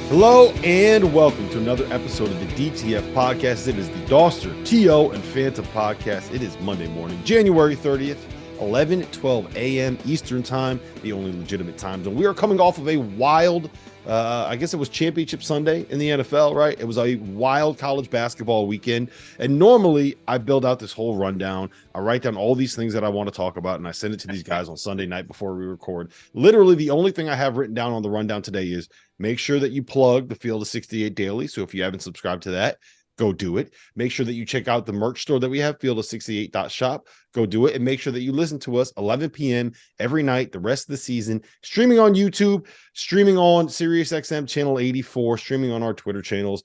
Hello and welcome to another episode of the DTF podcast. It is the Doster, T.O., and Fanta podcast. It is Monday morning, January 30th, 11:12 a.m. Eastern time, the only legitimate time zone. We are coming off of a wild, I guess it was Championship Sunday in the NFL, right? It was a wild college basketball weekend. And normally I build out this whole rundown. I write down all these things that I want to talk about, and I send it to these guys on Sunday night before we record. Literally, the only thing I have written down on the rundown today is make sure that you plug the Field of 68 Daily. So if you haven't subscribed to that, go do it. Make sure that you check out the merch store that we have, fieldof68.shop. Go do it. And make sure that you listen to us 11 p.m. every night, the rest of the season, streaming on YouTube, streaming on SiriusXM channel 84, streaming on our Twitter channels,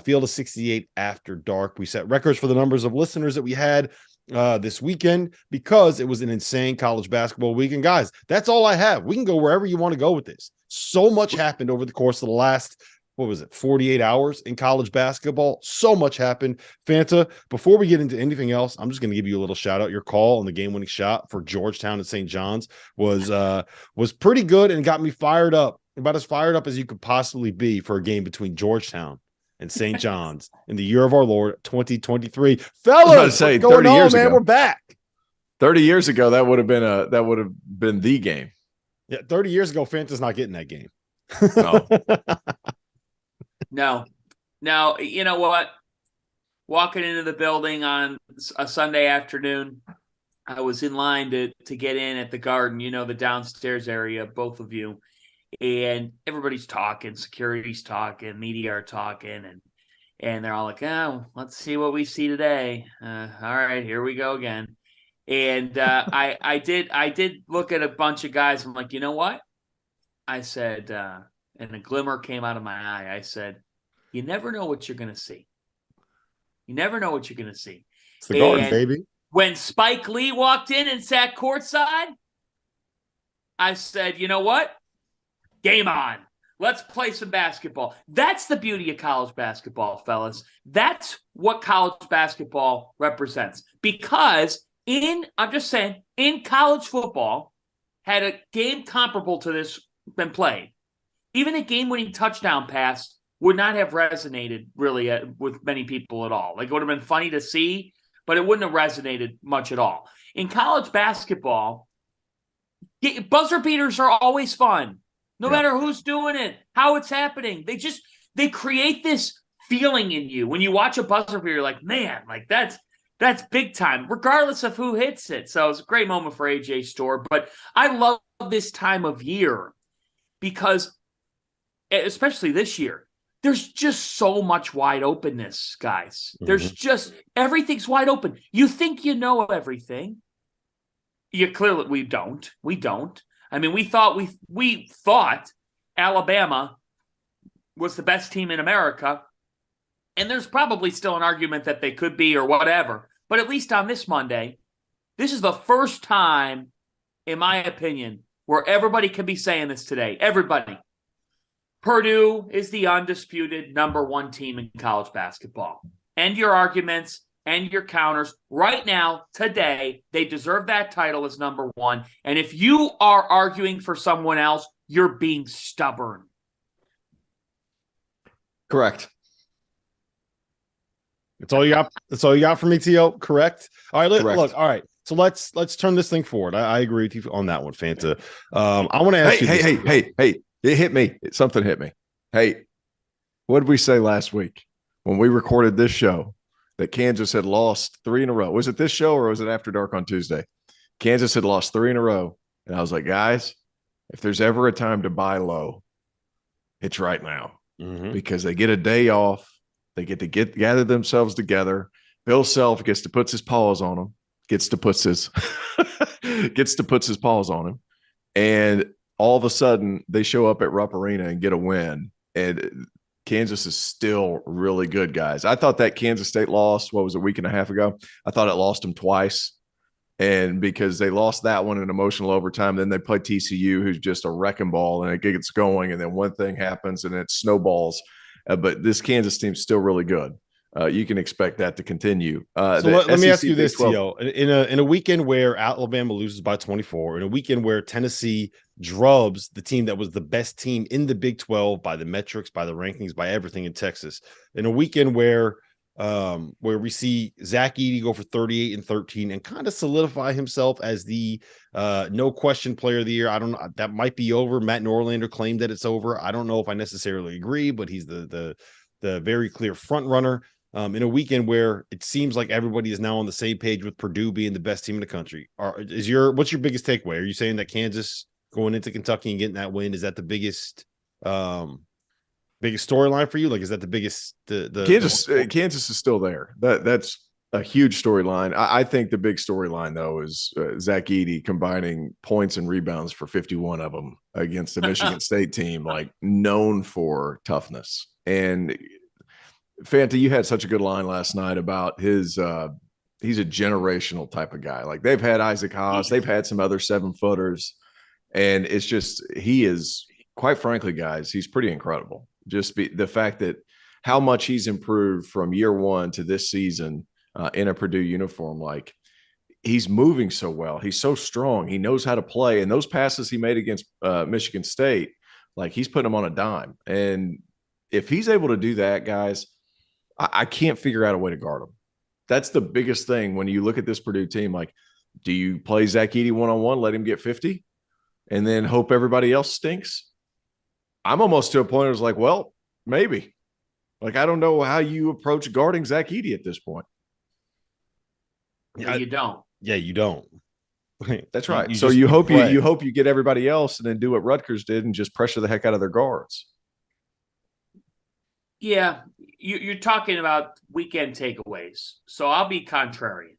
Field of 68 After Dark. We set records for the numbers of listeners that we had this weekend because it was an insane college basketball weekend. Guys, that's all I have. We can go wherever you want to go with this. So much happened over the course of the last 48 hours in college basketball. So much happened. Fanta, before we get into anything else, I'm just going to give you a little shout out. Your call on the game-winning shot for Georgetown and St. John's was pretty good and got me fired up, about as fired up as you could possibly be for a game between Georgetown and St. John's in the year of our Lord 2023. Fellas, what's going on, man? We're back. 30 years ago, that would have been the game. Yeah, 30 years ago, Fanta's not getting that game. No. Now, you know what? Walking into the building on a Sunday afternoon, I was in line to get in at the Garden, the downstairs area, both of you. And everybody's talking, security's talking, media are talking, and they're all like, oh, let's see what we see today. All right, here we go again. And I did look at a bunch of guys. I'm like, you know what? I said, and a glimmer came out of my eye. I said, you never know what you're going to see. You never know what you're going to see. It's the Garden, baby. When Spike Lee walked in and sat courtside, I said, you know what? Game on. Let's play some basketball. That's the beauty of college basketball, fellas. That's what college basketball represents. Because I'm just saying, in college football, had a game comparable to this been played, even a game-winning touchdown pass would not have resonated really with many people at all. Like, it would have been funny to see, but it wouldn't have resonated much at all. In college basketball, buzzer beaters are always fun, no matter who's doing it, how it's happening. They create this feeling in you. When you watch a buzzer beater, you're like, man, like that's big time, regardless of who hits it. So it was a great moment for AJ Storr. But I love this time of year because, especially this year, there's just so much wide openness, guys. There's just, everything's wide open. You think you know everything. We don't. I mean, we thought Alabama was the best team in America. And there's probably still an argument that they could be or whatever. But at least on this Monday, this is the first time, in my opinion, where everybody can be saying this today. Everybody. Purdue is the undisputed number one team in college basketball. End your arguments, end your counters. Right now, today, they deserve that title as number one. And if you are arguing for someone else, you're being stubborn. Correct. That's all you got. That's all you got for me, T.O. Correct. All right. Look. All right. So let's turn this thing forward. I agree with you on that one, Fanta. I want to ask you. Hey! It hit me. Something hit me. Hey, what did we say last week when we recorded this show that Kansas had lost 3 in a row? Was it this show or was it After Dark on Tuesday? Kansas had lost 3 in a row, and I was like, guys, if there's ever a time to buy low, it's right now because they get a day off. They get to gather themselves together. Bill Self gets to put his paws on them, gets to put his paws on him. And all of a sudden they show up at Rupp Arena and get a win. And Kansas is still really good, guys. I thought that Kansas State loss, a week and a half ago? I thought it lost them twice. And because they lost that one in emotional overtime, then they play TCU, who's just a wrecking ball, and it gets going. And then one thing happens and it snowballs. But this Kansas team's still really good. you can expect that to continue. So let me ask you this, Big 12 Tio. In a weekend where Alabama loses by 24, in a weekend where Tennessee drubs the team that was the best team in the Big 12 by the metrics, by the rankings, by everything in Texas, in a weekend where we see Zach Edey go for 38 and 13 and kind of solidify himself as the no question player of the year. I don't know, that might be over. Matt Norlander claimed that it's over. I don't know if I necessarily agree, but he's the very clear front runner. In a weekend where it seems like everybody is now on the same page with Purdue being the best team in the country. What's your biggest takeaway? Are you saying that Kansas going into Kentucky and getting that win, is that the biggest storyline for you? Like, is that the biggest? Kansas is still there. That's a huge storyline. I think the big storyline though is Zach Edey combining points and rebounds for 51 of them against the Michigan State team, like known for toughness. And Fanta, you had such a good line last night about his he's a generational type of guy. Like, they've had Isaac Haas, they've had some other 7-footers, and it's just, he is, quite frankly, guys, he's pretty incredible. Just the fact that how much he's improved from year one to this season in a Purdue uniform. Like, he's moving so well, he's so strong, he knows how to play, and those passes he made against Michigan State, like, he's putting them on a dime. And if he's able to do that, guys, I can't figure out a way to guard him. That's the biggest thing when you look at this Purdue team. Like, do you play Zach Edey one-on-one, let him get 50, and then hope everybody else stinks? I'm almost to a point where it's like, well, maybe. Like, I don't know how you approach guarding Zach Edey at this point. Yeah, you don't. Yeah, you don't. That's right. So you hope you get everybody else and then do what Rutgers did and just pressure the heck out of their guards. Yeah, you're talking about weekend takeaways. So I'll be contrarian.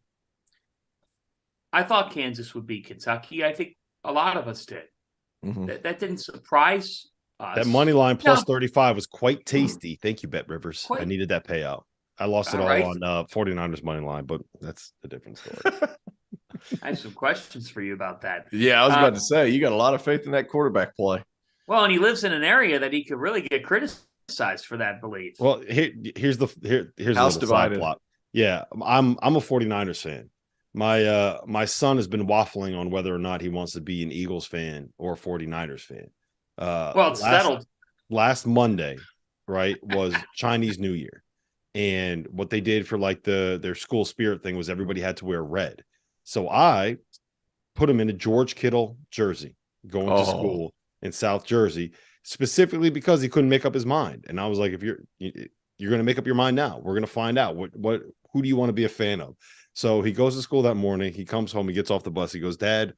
I thought Kansas would beat Kentucky. I think a lot of us did. Mm-hmm. That didn't surprise us. That money line plus 35 was quite tasty. Thank you, Bet Rivers. I needed that payout. I lost it all on 49ers money line, but that's a different story. I have some questions for you about that. Yeah, I was about to say, you got a lot of faith in that quarterback play. Well, and he lives in an area that he could really get criticized for that belief. Well, here's House divided. Plot. Yeah, I'm a 49ers fan. My son has been waffling on whether or not he wants to be an Eagles fan or a 49ers fan. Well, it's settled. Last Monday, right, was Chinese New Year. And what they did for like their school spirit thing was everybody had to wear red. So I put him in a George Kittle jersey going to school in South Jersey, specifically because he couldn't make up his mind. And I was like, if you're going to make up your mind now, we're going to find out who do you want to be a fan of? So he goes to school that morning. He comes home, he gets off the bus. He goes, Dad,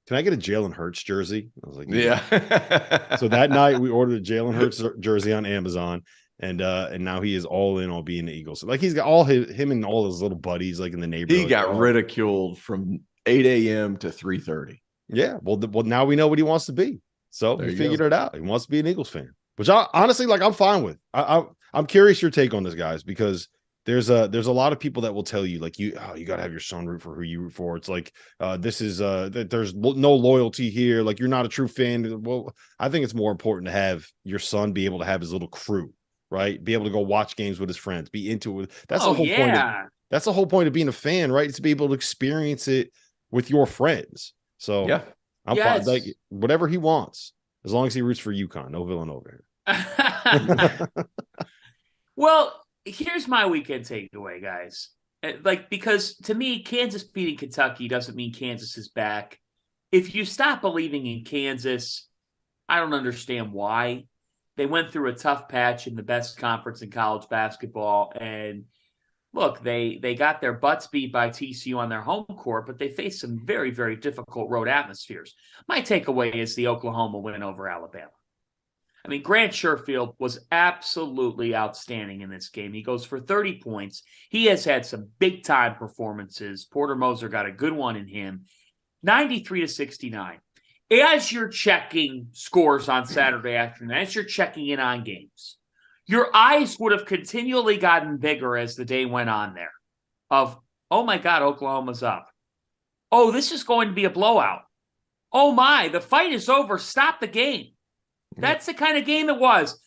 can I get a Jalen Hurts jersey? I was like, yeah. So that night we ordered a Jalen Hurts jersey on Amazon. And now he is all in on being the Eagles. Like, he's got all him and all his little buddies like in the neighborhood. He got ridiculed from 8 a.m. to 3:30. Yeah. Well, now we know what he wants to be. So he figured it out. He wants to be an Eagles fan, which I honestly, like, I'm fine with. I'm curious your take on this, guys, because there's a lot of people that will tell you, like, you got to have your son root for who you root for. It's like, there's no loyalty here. Like, you're not a true fan. Well, I think it's more important to have your son be able to have his little crew, right? Be able to go watch games with his friends, be into it. That's the whole point. That's the whole point of being a fan, right? It's to be able to experience it with your friends. So yeah, I'm fine. Like, whatever he wants, as long as he roots for UConn, no Villanova here. Well, here's my weekend takeaway, guys. Like, because to me, Kansas beating Kentucky doesn't mean Kansas is back. If you stop believing in Kansas, I don't understand why. They went through a tough patch in the best conference in college basketball. And look, they got their butts beat by TCU on their home court, but they faced some very, very difficult road atmospheres. My takeaway is the Oklahoma win over Alabama. I mean, Grant Sherfield was absolutely outstanding in this game. He goes for 30 points. He has had some big-time performances. Porter Moser got a good one in him. 93-69. As you're checking scores on Saturday afternoon, as you're checking in on games, your eyes would have continually gotten bigger as the day went on there of, oh my God, Oklahoma's up. Oh, this is going to be a blowout. Oh my, the fight is over. Stop the game. That's the kind of game it was.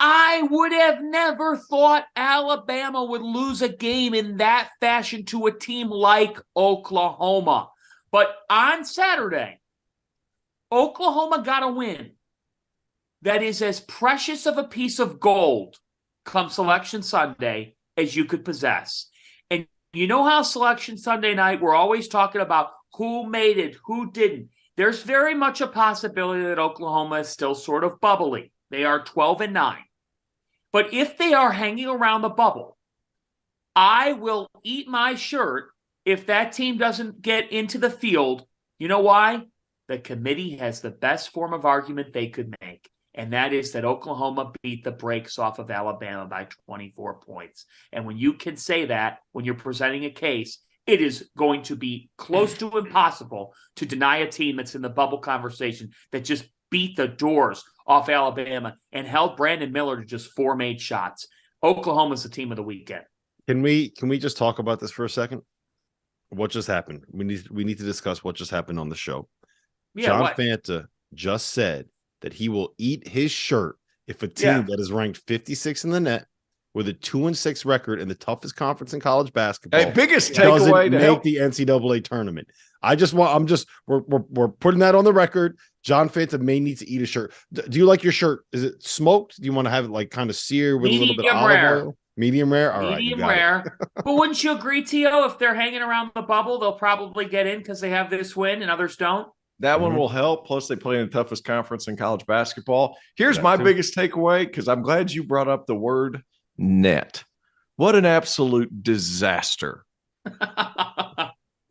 I would have never thought Alabama would lose a game in that fashion to a team like Oklahoma. But on Saturday, Oklahoma got a win that is as precious of a piece of gold come Selection Sunday as you could possess. And you know how Selection Sunday night, we're always talking about who made it, who didn't. There's very much a possibility that Oklahoma is still sort of bubbly. They are 12-9. But if they are hanging around the bubble, I will eat my shirt if that team doesn't get into the field. You know why? The committee has the best form of argument they could make, and that is that Oklahoma beat the brakes off of Alabama by 24 points. And when you can say that, when you're presenting a case, it is going to be close to impossible to deny a team that's in the bubble conversation that just beat the doors off Alabama and held Brandon Miller to just 4 made shots. Oklahoma's the team of the weekend. Can we just talk about this for a second? What just happened? We need to discuss what just happened on the show. Yeah, John what? Fanta just said that he will eat his shirt if a team that is ranked 56 in the net with a 2-6 record in the toughest conference in college basketball. Hey, biggest doesn't takeaway to make help the NCAA tournament. We're putting that on the record. John Fanta may need to eat a shirt. Do you like your shirt? Is it smoked? Do you want to have it like kind of seared with a little bit of olive oil? Medium rare? All right. Medium rare. But wouldn't you agree, Tio, if they're hanging around the bubble, they'll probably get in because they have this win and others don't? That one will help. Plus, they play in the toughest conference in college basketball. Here's my biggest takeaway, because I'm glad you brought up the word net. What an absolute disaster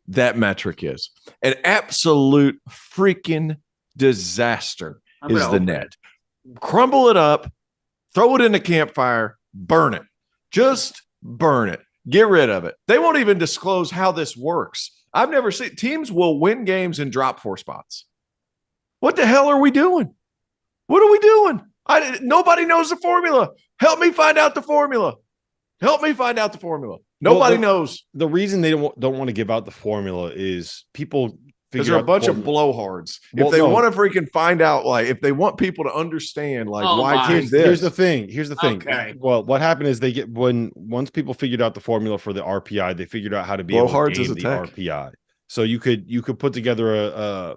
that metric is. An absolute freaking disaster is the net. Crumble it up, throw it in the campfire, burn it. Just burn it. Get rid of it. They won't even disclose how this works. I've never seen teams will win games and drop 4 spots. What the hell are we doing? What are we doing? Nobody knows the formula. Help me find out the formula. Nobody knows. The reason they don't want to give out the formula is people because they're a bunch of blowhards. If they want to freaking find out, like, if they want people to understand, like, why here's the thing. Okay. Well, what happened is once people figured out the formula for the RPI, they figured out how to be able to game the RPI. So you could put together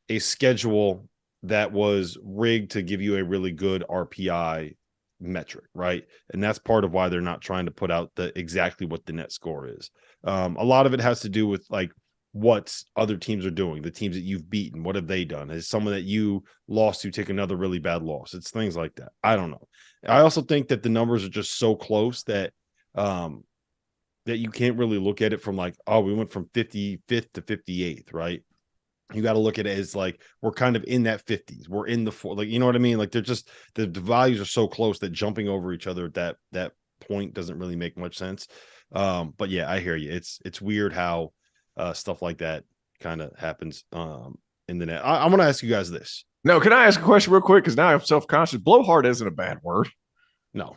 a schedule that was rigged to give you a really good RPI metric, right? And that's part of why they're not trying to put out exactly what the net score is. A lot of it has to do with like what other teams are doing, the teams that you've beaten. What have they done? Is someone that you lost to take another really bad loss? It's things like that. I don't know. I also think that the numbers are just so close that that you can't really look at it from like, oh, we went from 55th to 58th, right? You got to look at it as like we're kind of in that 50s. We're in the four, like, you know what I mean? Like they're just the values are so close that jumping over each other at that point doesn't really make much sense. But yeah, I hear you. It's weird how stuff like that kind of happens in the net. I'm going to ask you guys this. No, can I ask a question real quick? Because now I'm self-conscious. Blowhard isn't a bad word. No.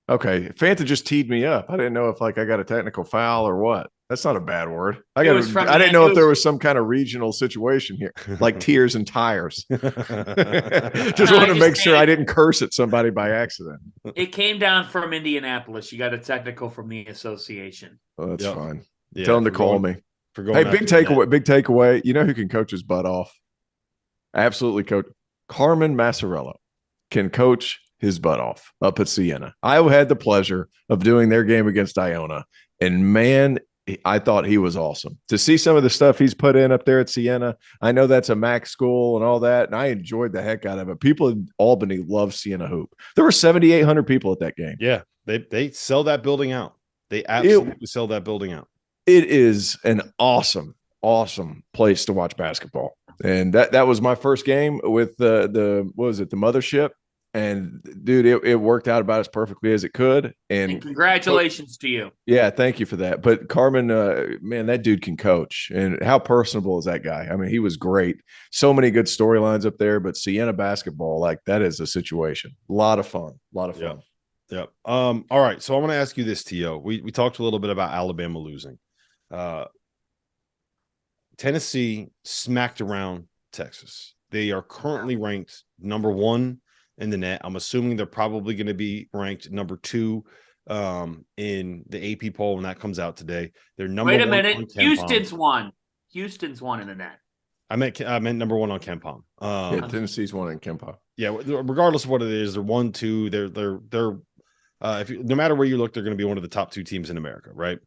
Okay. Fanta just teed me up. I didn't know if like I got a technical foul or what. That's not a bad word. I didn't know if there was some kind of regional situation here, like tears and tires. Just want to make sure I didn't curse at somebody by accident. It came down from Indianapolis. You got a technical from the association. Oh, that's fine. Yeah, tell them to call me. Hey, big takeaway. You know who can coach his butt off? Absolutely coach. Carmen Massarello can coach his butt off up at Siena. I had the pleasure of doing their game against Iona, and man, I thought he was awesome. To see some of the stuff he's put in up there at Siena, I know that's a MAC school and all that, and I enjoyed the heck out of it. People in Albany love Siena hoop. There were 7,800 people at that game. Yeah, they sell that building out. They absolutely sell that building out. It is an awesome place to watch basketball. And that was my first game with the mothership. And dude, it worked out about as perfectly as it could. And congratulations to you. Yeah, thank you for that. But Carmen, man, that dude can coach. And how personable is that guy? I mean, he was great. So many good storylines up there. But Siena basketball, like that is a situation. A lot of fun. Yep. All right. So I want to ask you this, T.O. We talked a little bit about Alabama losing. Tennessee smacked around Texas. They are currently ranked number 1 in the net. I'm assuming they're probably going to be ranked number 2 in the AP poll when that comes out today. They're number 1 Wait a minute. on KenPom. Houston's won in the net. I meant number 1 on KenPom. Tennessee's one in KenPom. Yeah, regardless of what it is, they're 1, 2. They're no matter where you look, they're going to be one of the top 2 teams in America, right?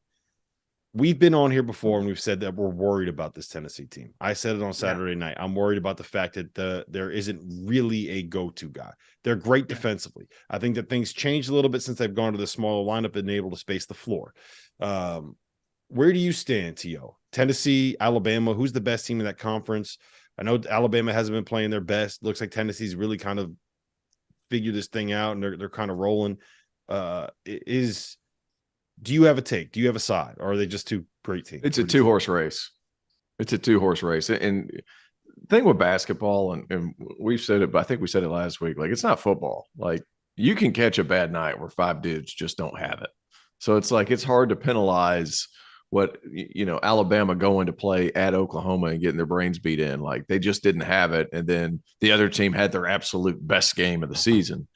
We've been on here before and we've said that we're worried about this Tennessee team. I said it on Saturday night. I'm worried about the fact that there isn't really a go-to guy. They're great defensively. I think that things changed a little bit since they've gone to the smaller lineup and able to space the floor. Where do you stand, T.O.? Tennessee, Alabama, who's the best team in that conference? I know Alabama hasn't been playing their best. Looks like Tennessee's really kind of figured this thing out and they're kind of rolling. Do you have a take? Do you have a side? Or are they just 2 great teams? It's a 2-horse race. It's a 2-horse race. And the thing with basketball, and we've said it, but I think we said it last week, like, it's not football. Like, you can catch a bad night where 5 dudes just don't have it. So it's like, it's hard to penalize what, Alabama going to play at Oklahoma and getting their brains beat in. Like, they just didn't have it. And then the other team had their absolute best game of the season.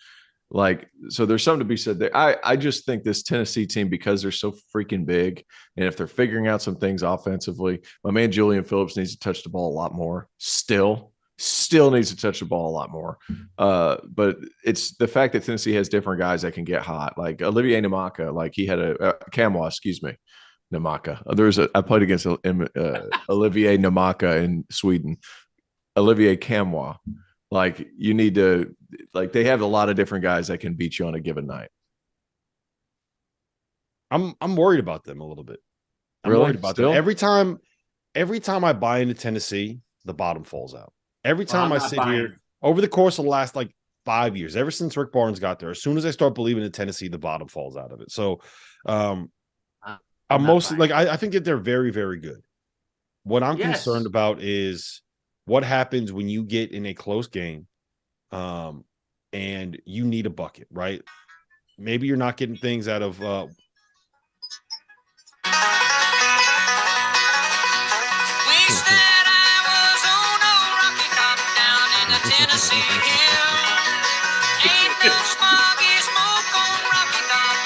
Like, so there's something to be said there. I just think this Tennessee team, because they're so freaking big, and if they're figuring out some things offensively, my man Julian Phillips needs to touch the ball a lot more. Still needs to touch the ball a lot more. But it's the fact that Tennessee has different guys that can get hot. Like Olivier Namaka, like he had Kamwa, excuse me, Namaka. I played against Olivier Namaka in Sweden. Olivier Kamwa. Like, you need to, like, they have a lot of different guys that can beat you on a given night. I'm worried about them a little bit. I'm really? worried about them. Every time I buy into Tennessee, the bottom falls out. Every time I sit here over the course of the last 5 years, ever since Rick Barnes got there, as soon as I start believing in Tennessee, the bottom falls out of it. So I'm mostly I think that they're very, very good. What I'm concerned about is what happens when you get in a close game and you need a bucket, right? Maybe you're not getting things out of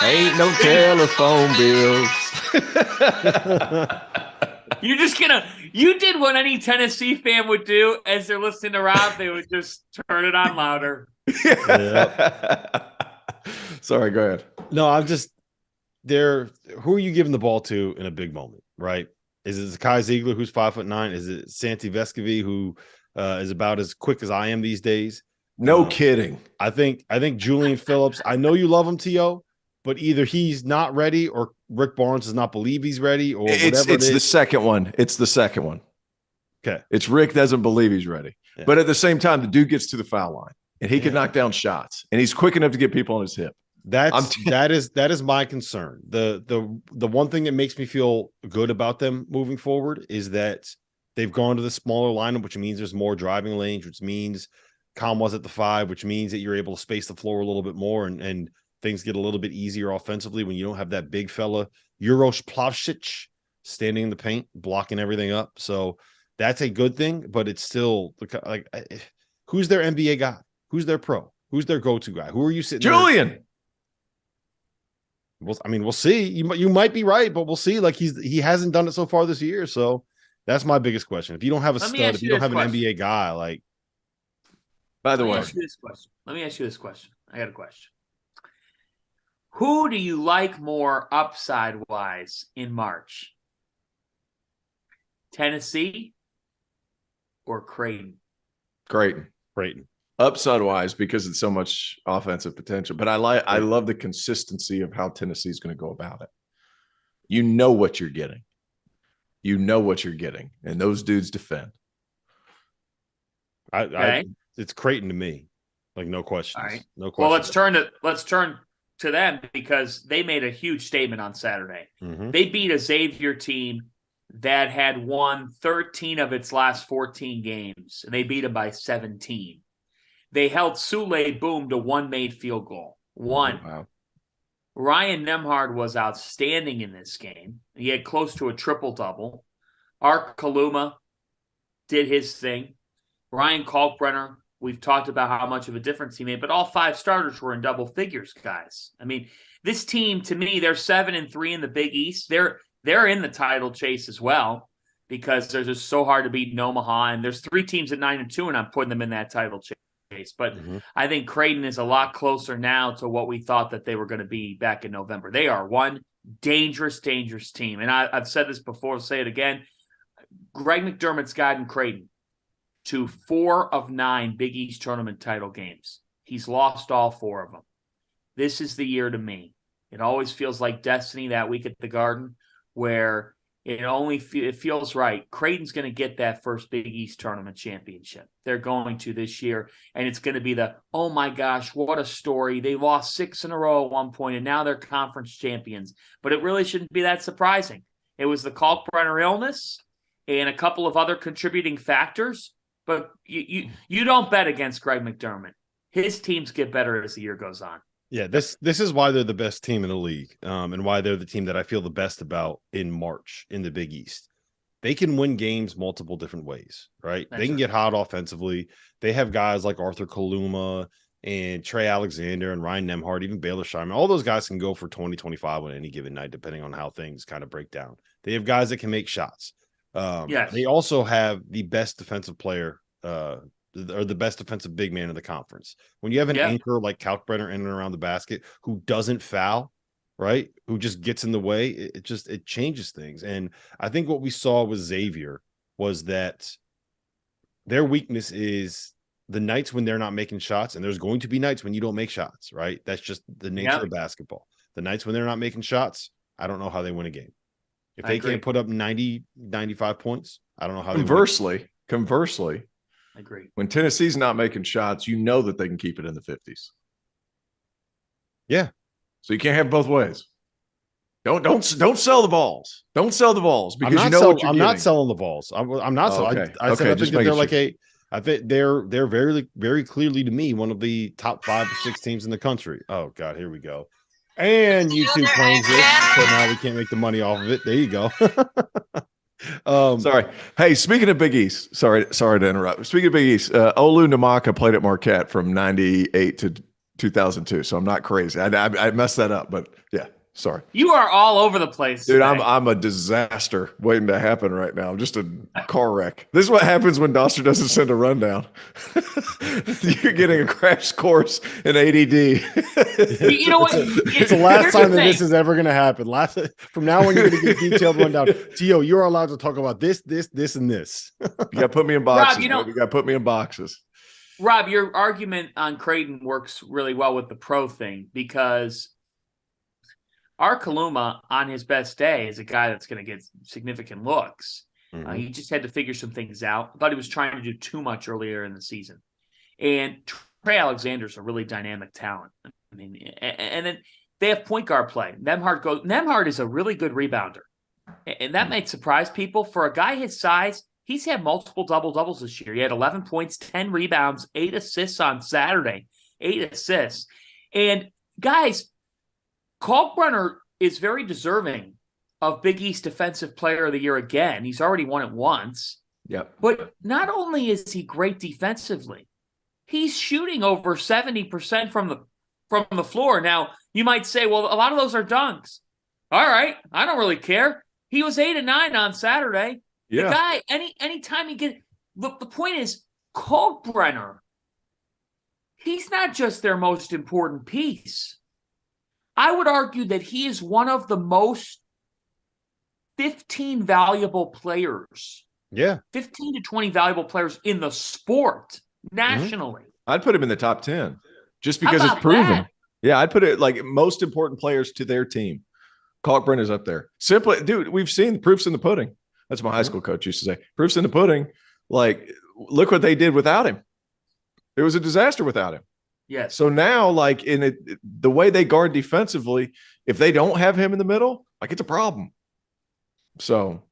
Ain't no telephone bills. You did what any Tennessee fan would do as they're listening to Rob. They would just turn it on louder. Sorry, go ahead. No, who are you giving the ball to in a big moment, right? Is it Zakai Ziegler, who's 5'9"? Is it Santi Vescovi, who is about as quick as I am these days? No kidding. I think Julian Phillips, I know you love him, T.O., but either he's not ready or Rick Barnes does not believe he's ready or whatever it's the second one. It's the second one. Okay. It's Rick doesn't believe he's ready. Yeah. But at the same time, the dude gets to the foul line and he can knock down shots and he's quick enough to get people on his hip. That is my concern. The one thing that makes me feel good about them moving forward is that they've gone to the smaller lineup, which means there's more driving lanes, which means Kamwa's at the 5, which means that you're able to space the floor a little bit more and things get a little bit easier offensively when you don't have that big fella Uroš Plavšić standing in the paint, blocking everything up. So that's a good thing, but it's still like, who's their NBA guy? Who's their pro? Who's their go-to guy? Who are you sitting Julian there? Well, I mean, we'll see. You might be right, but we'll see. Like he hasn't done it so far this year. So that's my biggest question. If you don't have a stud, if you don't have an NBA guy, like, by the way, let me ask you this question. I got a question. Who do you like more upside-wise in March? Tennessee or Creighton? Creighton. Upside-wise, because it's so much offensive potential. But I love the consistency of how Tennessee is going to go about it. You know what you're getting. And those dudes defend. It's Creighton to me. Like, no questions. All right. No questions. Well, let's turn to them because they made a huge statement on Saturday. Mm-hmm. They beat a Xavier team that had won 13 of its last 14 games, and they beat them by 17. They held Sule Boom to one made field goal. One. Wow. Ryan Nembhard was outstanding in this game. He had close to a triple-double. Ark Kaluma did his thing. Ryan Kalkbrenner we've talked about how much of a difference he made, but all 5 starters were in double figures, guys. I mean, this team, to me, they're 7-3 in the Big East. They're in the title chase as well because they're just so hard to beat in Omaha. And there's 3 teams at 9-2, and I'm putting them in that title chase. But I think Creighton is a lot closer now to what we thought that they were going to be back in November. They are one dangerous, dangerous team. And I've said this before, I'll say it again. Greg McDermott's guiding Creighton to 4 of 9 Big East tournament title games. He's lost all 4 of them. This is the year to me. It always feels like destiny that week at the Garden where it feels right. Creighton's going to get that first Big East tournament championship. They're going to this year, and it's going to be oh my gosh, what a story. They lost 6 in a row at one point, and now they're conference champions. But it really shouldn't be that surprising. It was the Kalkbrenner illness and a couple of other contributing factors, but you don't bet against Greg McDermott. His teams get better as the year goes on. Yeah, this is why they're the best team in the league, and why they're the team that I feel the best about in March in the Big East. They can win games multiple different ways, right? They can get hot offensively. They have guys like Arthur Kaluma and Trey Alexander and Ryan Nembhard, even Baylor Scheinman. All those guys can go for 20, 25 on any given night, depending on how things kind of break down. They have guys that can make shots. Yes. They also have the best defensive player or the best defensive big man in the conference. When you have an anchor like Kalkbrenner in and around the basket who doesn't foul, right? Who just gets in the way, it changes things. And I think what we saw with Xavier was that their weakness is the nights when they're not making shots, and there's going to be nights when you don't make shots, right? That's just the nature of basketball. The nights when they're not making shots, I don't know how they win a game. If they can't put up 90, 95 points, I don't know how they win. Conversely, I agree. When Tennessee's not making shots, you know that they can keep it in the 50s. Yeah. So you can't have both ways. Don't sell the balls. Don't sell the balls because you know what you're I'm getting. not selling the balls. I'm not selling. Okay. I said I think that they're like sure. I think they're very, very clearly to me one of the top 5 or 6 teams in the country. Oh God, here we go. And YouTube claims this, so now we can't make the money off of it. There you go. Sorry. Hey, speaking of Big East, sorry to interrupt. Speaking of Big East, Olu Namaka played at Marquette from 98 to 2002. So I'm not crazy. I messed that up, but yeah, sorry. You are all over the place, dude. today. I'm a disaster waiting to happen right now. I'm just a car wreck. This is what happens when Doster doesn't send a rundown. You're getting a crash course in ADD. You know what? It's the last time that this is ever going to happen. From now on, you're going to get detailed rundown. Tio, you're allowed to talk about this, and this. You got to put me in boxes. Rob, you got to put me in boxes. Rob, your argument on Creighton works really well with the pro thing because our Kaluma on his best day is a guy that's going to get significant looks. He just had to figure some things out. I thought he was trying to do too much earlier in the season. And Trey Alexander's a really dynamic talent. I mean, and then they have point guard play. Nembhard is a really good rebounder. And that might surprise people. For a guy his size, he's had multiple double-doubles this year. He had 11 points, 10 rebounds, 8 assists on Saturday. 8 assists. And guys, Kalkbrenner is very deserving of Big East Defensive Player of the Year again. He's already won it once. Yep. But not only is he great defensively, he's shooting over 70% from the floor. Now, you might say, well, a lot of those are dunks. All right, I don't really care. He was 8 and 9 on Saturday. Yeah. The guy, anytime he gets the point is Kalkbrenner, he's not just their most important piece. I would argue that he is one of the most 15 valuable players. Yeah. 15 to 20 valuable players in the sport nationally. I'd put him in the top 10 just because it's proven. That? Yeah, I'd put it like most important players to their team. Kalkbrenner's up there. Simply, dude, we've seen proofs in the pudding. That's what my high school coach used to say. Proofs in the pudding. Like, look what they did without him. It was a disaster without him. Yes. So now, like the way they guard defensively, if they don't have him in the middle, like it's a problem. So,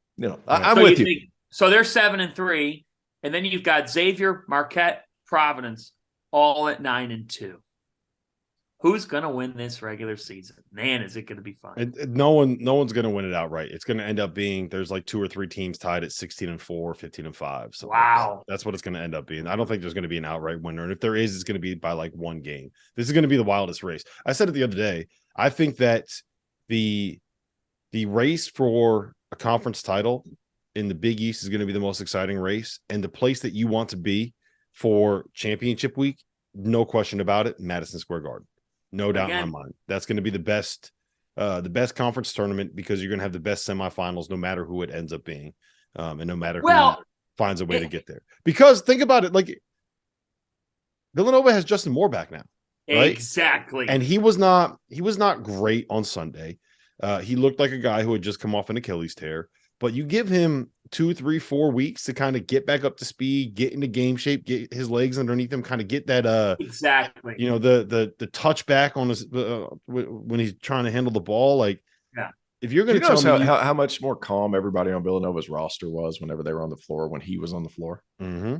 I'm with you. So they're 7-3, and then you've got Xavier, Marquette, Providence, all at 9-2. Who's going to win this regular season? Man, is it going to be fun. No one's going to win it outright. It's going to end up being there's like 2 or 3 teams tied at 16-4, 15-5. So wow. that's what it's going to end up being. I don't think there's going to be an outright winner. And if there is, it's going to be by like one game. This is going to be the wildest race. I said it the other day. I think that the race for a conference title in the Big East is going to be the most exciting race. And the place that you want to be for championship week, no question about it, Madison Square Garden. No doubt in my mind. That's going to be the best conference tournament because you're going to have the best semifinals, no matter who it ends up being, and no matter who finds a way to get there. Because think about it, like Villanova has Justin Moore back now, right? Exactly. And he was not great on Sunday. He looked like a guy who had just come off an Achilles tear. But you give him 2, 3, 4 weeks to kind of get back up to speed, get into game shape, get his legs underneath him, kind of get that exactly. The touchback on his when he's trying to handle the ball. Like, if you're going to tell me how much more calm everybody on Villanova's roster was whenever they were on the floor when he was on the floor. Mm-hmm.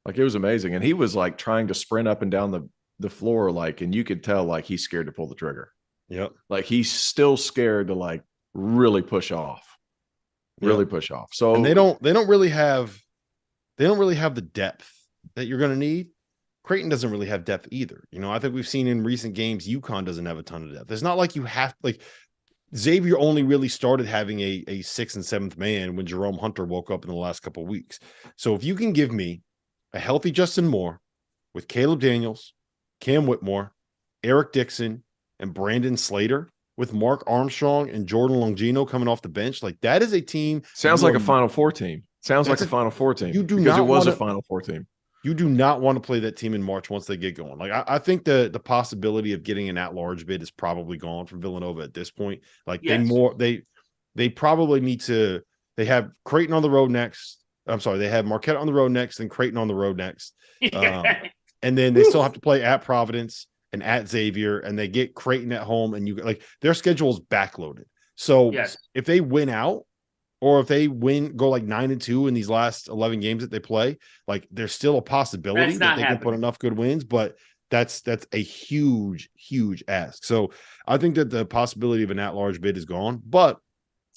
Like, it was amazing, and he was like trying to sprint up and down the floor, like, and you could tell like he's scared to pull the trigger. Yep, like he's still scared to like really push off. Push off. So and they don't really have the depth that you're going to need. Creighton doesn't really have depth either. I think we've seen in recent games, UConn doesn't have a ton of depth. It's not like you have like Xavier only really started having a 6th and 7th man when Jerome Hunter woke up in the last couple of weeks. So if you can give me a healthy Justin Moore with Caleb Daniels, Cam Whitmore, Eric Dixon, and Brandon Slater, with Mark Armstrong and Jordan Longino coming off the bench, like that is a team. Sounds like a Final Four team. Sounds like a Final Four team. You do because not it was wanna, a Final Four team. You do not want to play that team in March once they get going. Like I think the possibility of getting an at-large bid is probably gone from Villanova at this point. Like they probably need to. They have Creighton on the road next. I'm sorry, they have Marquette on the road next, and Creighton on the road next, and then they still have to play at Providence and at Xavier, and they get Creighton at home, and their schedule is backloaded. So if they win out, or if they go like 9-2 in these last 11 games that they play, like there's still a possibility that they can put enough good wins, but that's a huge, huge ask. So I think that the possibility of an at-large bid is gone. But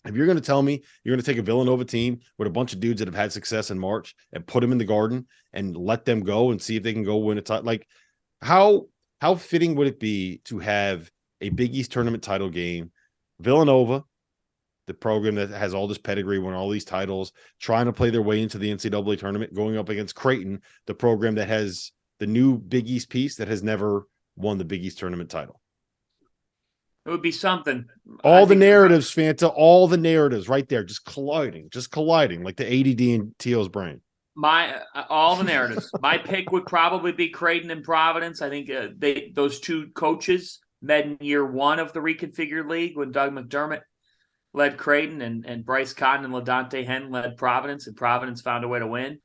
if you're going to tell me you're going to take a Villanova team with a bunch of dudes that have had success in March and put them in the Garden and let them go and see if they can go win a title, like how fitting would it be to have a Big East tournament title game, Villanova, the program that has all this pedigree, won all these titles, trying to play their way into the NCAA tournament, going up against Creighton, the program that has the new Big East piece that has never won the Big East tournament title? It would be something. All the narratives, Fanta, all the narratives right there, just colliding like the ADD in T.O.'s brain. All the narratives. My pick would probably be Creighton and Providence. I think those two coaches met in year 1 of the reconfigured league when Doug McDermott led Creighton and Bryce Cotton and LaDontae Henn led Providence, and Providence found a way to win.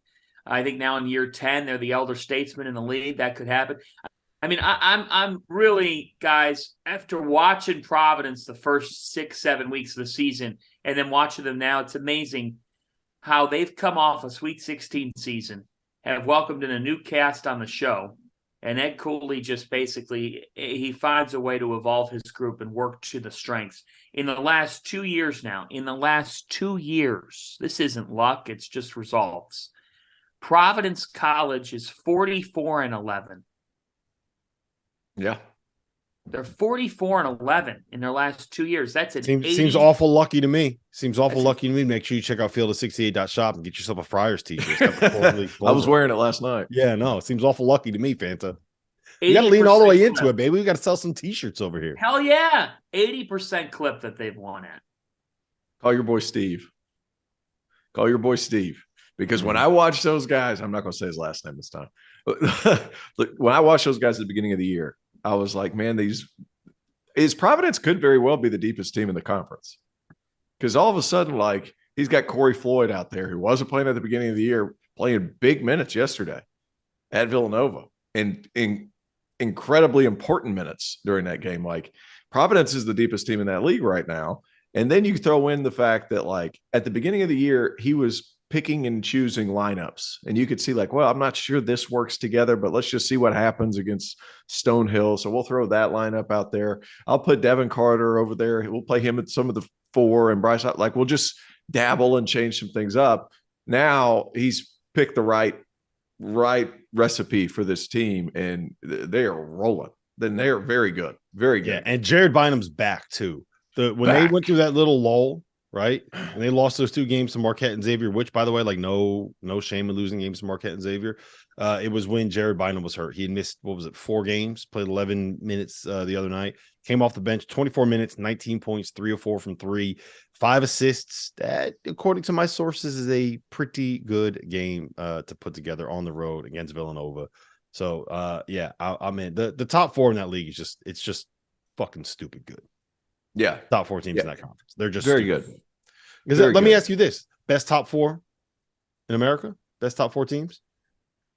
I think now in year 10, they're the elder statesmen in the league. That could happen. I mean, I'm really, guys, after watching Providence the first 6-7 weeks of the season and then watching them now, it's amazing how they've come off a Sweet 16 season, have welcomed in a new cast on the show, and Ed Cooley just basically, he finds a way to evolve his group and work to the strengths. In the last 2 years now, this isn't luck, it's just results. Providence College is 44-11. Yeah. They're 44-11 in their last 2 years. That's an seems awful lucky to me. Lucky to me. Make sure you check out field68.shop and get yourself a Friars t-shirt. I was wearing it last night. Yeah, no, it seems awful lucky to me, Fanta. You got to lean all the way into it, baby. We got to sell some t-shirts over here. Hell yeah. 80% clip that they've won at. Call your boy Steve. Because when I watch those guys, I'm not going to say his last name this time. When I watched those guys at the beginning of the year, I was like, man, Providence could very well be the deepest team in the conference. Because all of a sudden, like, he's got Corey Floyd out there who wasn't playing at the beginning of the year, playing big minutes yesterday at Villanova and in incredibly important minutes during that game. Like, Providence is the deepest team in that league right now. And then you throw in the fact that, like, at the beginning of the year, he was picking and choosing lineups. And you could see like, well, I'm not sure this works together, but let's just see what happens against Stonehill. So we'll throw that lineup out there. I'll put Devin Carter over there. We'll play him at some of the 4 and Bryce. Like we'll just dabble and change some things up. Now he's picked the right recipe for this team, and they are rolling. Then they are very good. Very good. Yeah, and Jared Bynum's back too. They went through that little lull, right? And they lost those 2 games to Marquette and Xavier, which, by the way, like no shame in losing games to Marquette and Xavier. It was when Jared Bynum was hurt. He had missed, 4 games, played 11 minutes the other night, came off the bench, 24 minutes, 19 points, 3 of 4 from 3, 5 assists. That, according to my sources, is a pretty good game to put together on the road against Villanova. So, I'm in. The top 4 in that league is just fucking stupid good. Yeah. Top 4 teams in that conference. They're just very stupid. good. Because let me ask you this. Best top 4 in America? Best top 4 teams?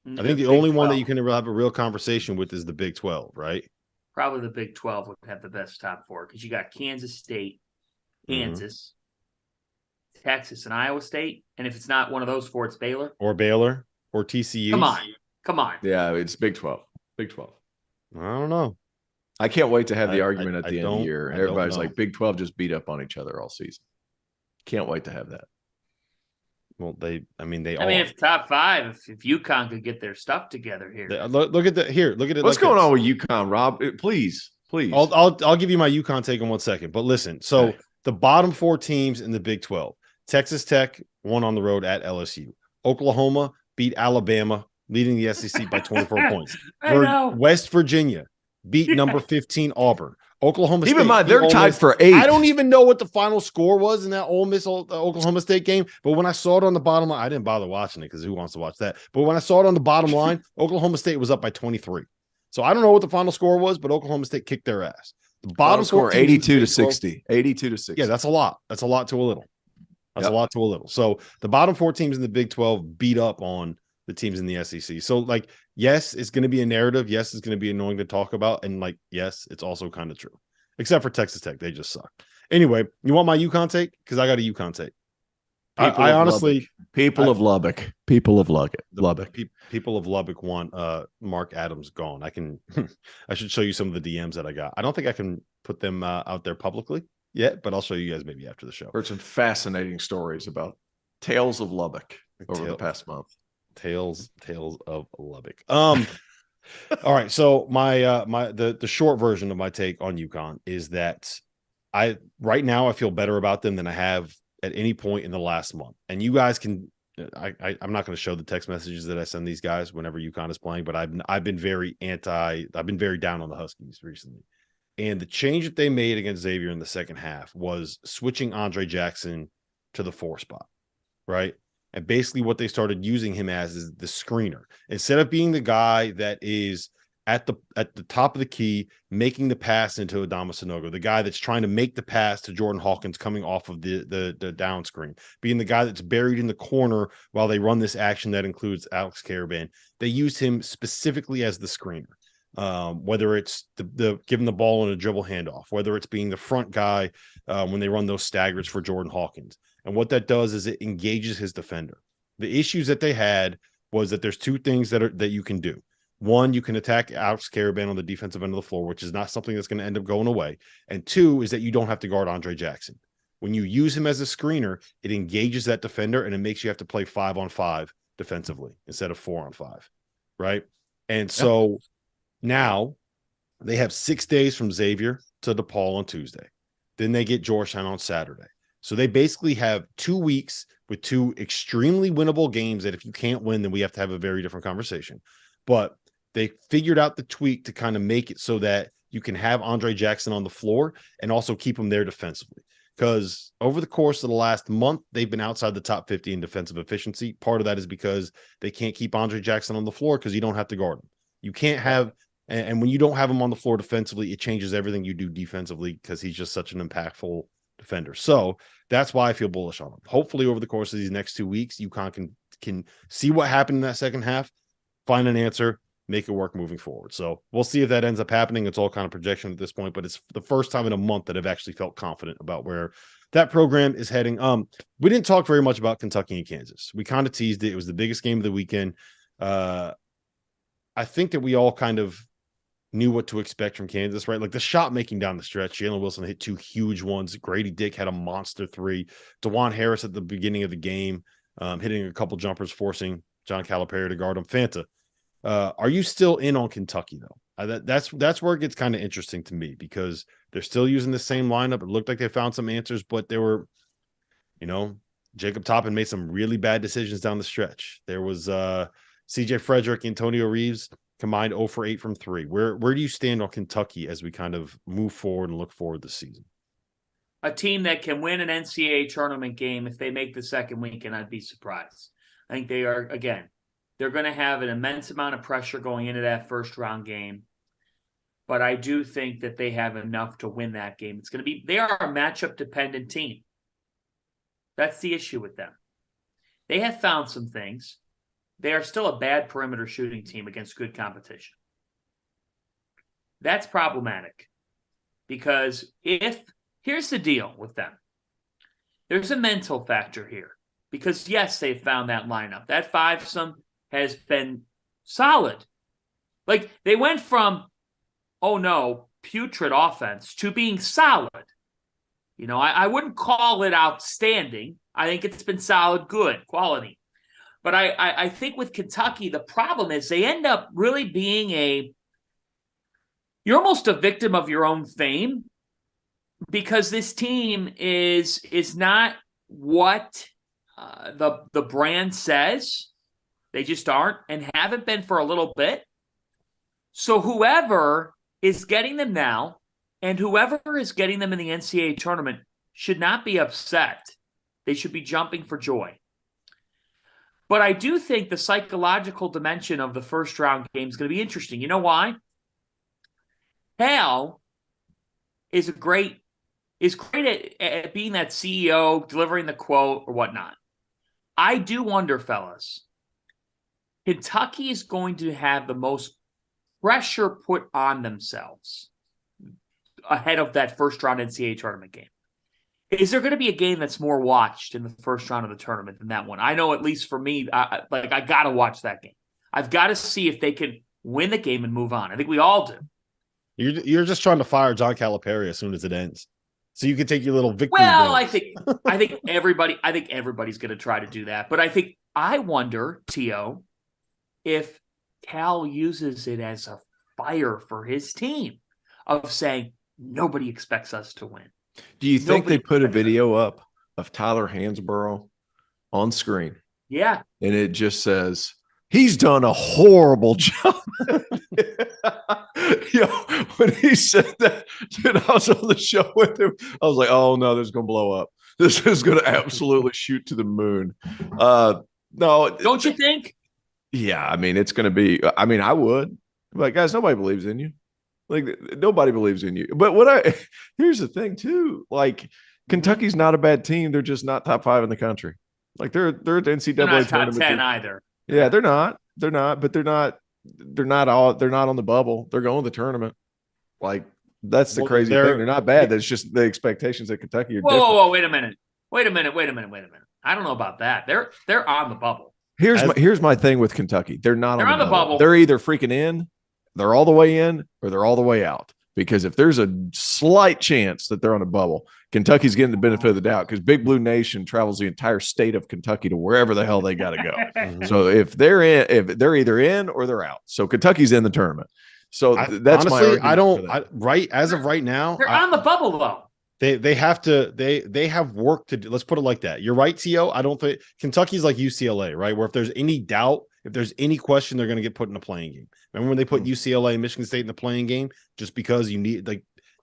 I think the only one that you can have a real conversation with is the Big 12, right? Probably the Big 12 would have the best top 4 because you got Kansas State, Kansas, Texas, and Iowa State. And if it's not one of those 4, it's Baylor. Or TCU. Come on. Yeah, it's Big 12. Big 12. I don't know. I can't wait to have the argument at the end of the year. And everybody's know. like, Big 12 just beat up on each other all season. Can't wait to have that. Well, if top 5, if UConn could get their stuff together here. Look at it. What's going on with UConn, Rob? Please. I'll give you my UConn take in 1 second. But listen, so the bottom 4 teams in the Big 12, Texas Tech won on the road at LSU. Oklahoma beat Alabama, leading the SEC by 24 points. West Virginia beat number 15 Auburn. Oklahoma State. Keep in mind, they're tied for 8. I don't even know what the final score was in that Ole Miss Oklahoma State game. But when I saw it on the bottom line, I didn't bother watching it because who wants to watch that? But when I saw it on the bottom line, Oklahoma State was up by 23. So I don't know what the final score was, but Oklahoma State kicked their ass. The bottom score 82 to 60. 82 to 60. Yeah, that's a lot. That's a lot to a little. A lot to a little. So the bottom 4 teams in the Big 12 beat up on the teams in the SEC. So, like, yes, it's going to be a narrative. Yes, it's going to be annoying to talk about. And, like, yes, it's also kind of true. Except for Texas Tech. They just suck. Anyway, you want my UConn take? Because I got a UConn take. I honestly... People of Lubbock. People of Lubbock. People of Lubbock want Mark Adams gone. I should show you some of the DMs that I got. I don't think I can put them out there publicly yet, but I'll show you guys maybe after the show. Heard some fascinating stories about Tales of Lubbock over the past month. Tales of Lubbock. All right. So the short version of my take on UConn is that right now I feel better about them than I have at any point in the last month. And you guys can, I'm not going to show the text messages that I send these guys whenever UConn is playing, but I've been very down on the Huskies recently. And the change that they made against Xavier in the second half was switching Andre Jackson to the 4 spot, right? And basically what they started using him as is the screener. Instead of being the guy that is at the top of the key, making the pass into Adama Sanogo, the guy that's trying to make the pass to Jordan Hawkins coming off of the down screen, being the guy that's buried in the corner while they run this action that includes Alex Caravan. They used him specifically as the screener. Whether it's the giving the ball in a dribble handoff, whether it's being the front guy when they run those staggers for Jordan Hawkins. And what that does is it engages his defender. The issues that they had was that there's 2 things that you can do. One, you can attack Alex Caravan on the defensive end of the floor, which is not something that's going to end up going away. And 2 is that you don't have to guard Andre Jackson. When you use him as a screener, it engages that defender and it makes you have to play 5-on-5 defensively instead of 4-on-5, right? And so now they have 6 days from Xavier to DePaul on Tuesday. Then they get Georgetown on Saturday. So they basically have 2 weeks with 2 extremely winnable games that if you can't win, then we have to have a very different conversation. But they figured out the tweak to kind of make it so that you can have Andre Jackson on the floor and also keep him there defensively. Because over the course of the last month, they've been outside the top 50 in defensive efficiency. Part of that is because they can't keep Andre Jackson on the floor because you don't have to guard him. You can't have, and when you don't have him on the floor defensively, it changes everything you do defensively because he's just such an impactful defender. So that's why I feel bullish on him. Hopefully over the course of these next 2 weeks, UConn can see what happened in that second half, find an answer, make it work moving forward. So we'll see if that ends up happening. It's all kind of projection at this point, but it's the first time in a month that I've actually felt confident about where that program is heading. We didn't talk very much about Kentucky and Kansas. We kind of teased it. It was the biggest game of the weekend. I think that we all kind of knew what to expect from Kansas, right? Like the shot making down the stretch. Jalen Wilson hit 2 huge ones. Grady Dick had a monster 3. DeJuan Harris at the beginning of the game, hitting a couple jumpers, forcing John Calipari to guard him. Fanta, are you still in on Kentucky though? That's where it gets kind of interesting to me because they're still using the same lineup. It looked like they found some answers, but they were, Jacob Toppin made some really bad decisions down the stretch. There was CJ Frederick, Antonio Reeves combined 0 for 8 from 3. Where do you stand on Kentucky as we kind of move forward and look forward this season? A team that can win an NCAA tournament game if they make the second weekend, I'd be surprised. I think they are, again, they're going to have an immense amount of pressure going into that first round game. But I do think that they have enough to win that game. They are a matchup dependent team. That's the issue with them. They have found some things. They are still a bad perimeter shooting team against good competition. That's problematic because here's the deal with them. There's a mental factor here because, yes, they've found that lineup. That fivesome has been solid. Like they went from, putrid offense to being solid. I wouldn't call it outstanding. I think it's been solid, good, quality. But I think with Kentucky, the problem is they end up really being you're almost a victim of your own fame because this team is not what the brand says. They just aren't and haven't been for a little bit. So whoever is getting them now and whoever is getting them in the NCAA tournament should not be upset. They should be jumping for joy. But I do think the psychological dimension of the first round game is going to be interesting. You know why? Cal is great at being that CEO, delivering the quote or whatnot. I do wonder, fellas, Kentucky is going to have the most pressure put on themselves ahead of that first round NCAA tournament game. Is there going to be a game that's more watched in the first round of the tournament than that one? I know, at least for me, I got to watch that game. I've got to see if they can win the game and move on. I think we all do. You're just trying to fire John Calipari as soon as it ends, so you can take your little victory. Well, I think everybody's going to try to do that. But I wonder, T.O., if Cal uses it as a fire for his team of saying nobody expects us to win. Do you think they put a video up of Tyler Hansborough on screen? Yeah. And it just says, he's done a horrible job. When he said that, dude, I was on the show with him. I was like, oh, no, this is going to blow up. This is going to absolutely shoot to the moon. No. Don't you think? Yeah, I mean, it's going to be – I would. Like, guys, nobody believes in you. Like, nobody believes in you. But here's the thing too. Like, Kentucky's not a bad team. They're just not top 5 in the country. Like, they're at the NCAA they're not tournament. top 10 either. Yeah, they're not. But they're not on the bubble. They're going to the tournament. Like, that's the crazy thing. They're not bad. That's just the expectations at Kentucky are different. Whoa, wait a minute. I don't know about that. They're on the bubble. Here's my thing with Kentucky. They're not on the bubble. bubble. They're either freaking in, they're all the way in, or they're all the way out. Because if there's a slight chance that they're on a bubble, Kentucky's getting the benefit of the doubt because Big Blue Nation travels the entire state of Kentucky to wherever the hell they got to go. So if they're either in or they're out. So Kentucky's in the tournament. So that's honestly, my as of right now, they're on the bubble though. They have work to do. Let's put it like that. You're right, T.O. I don't think Kentucky's like UCLA, right? Where if there's any doubt, if there's any question, they're going to get put in a playing game. Remember when they put UCLA and Michigan State in the playing game just because you need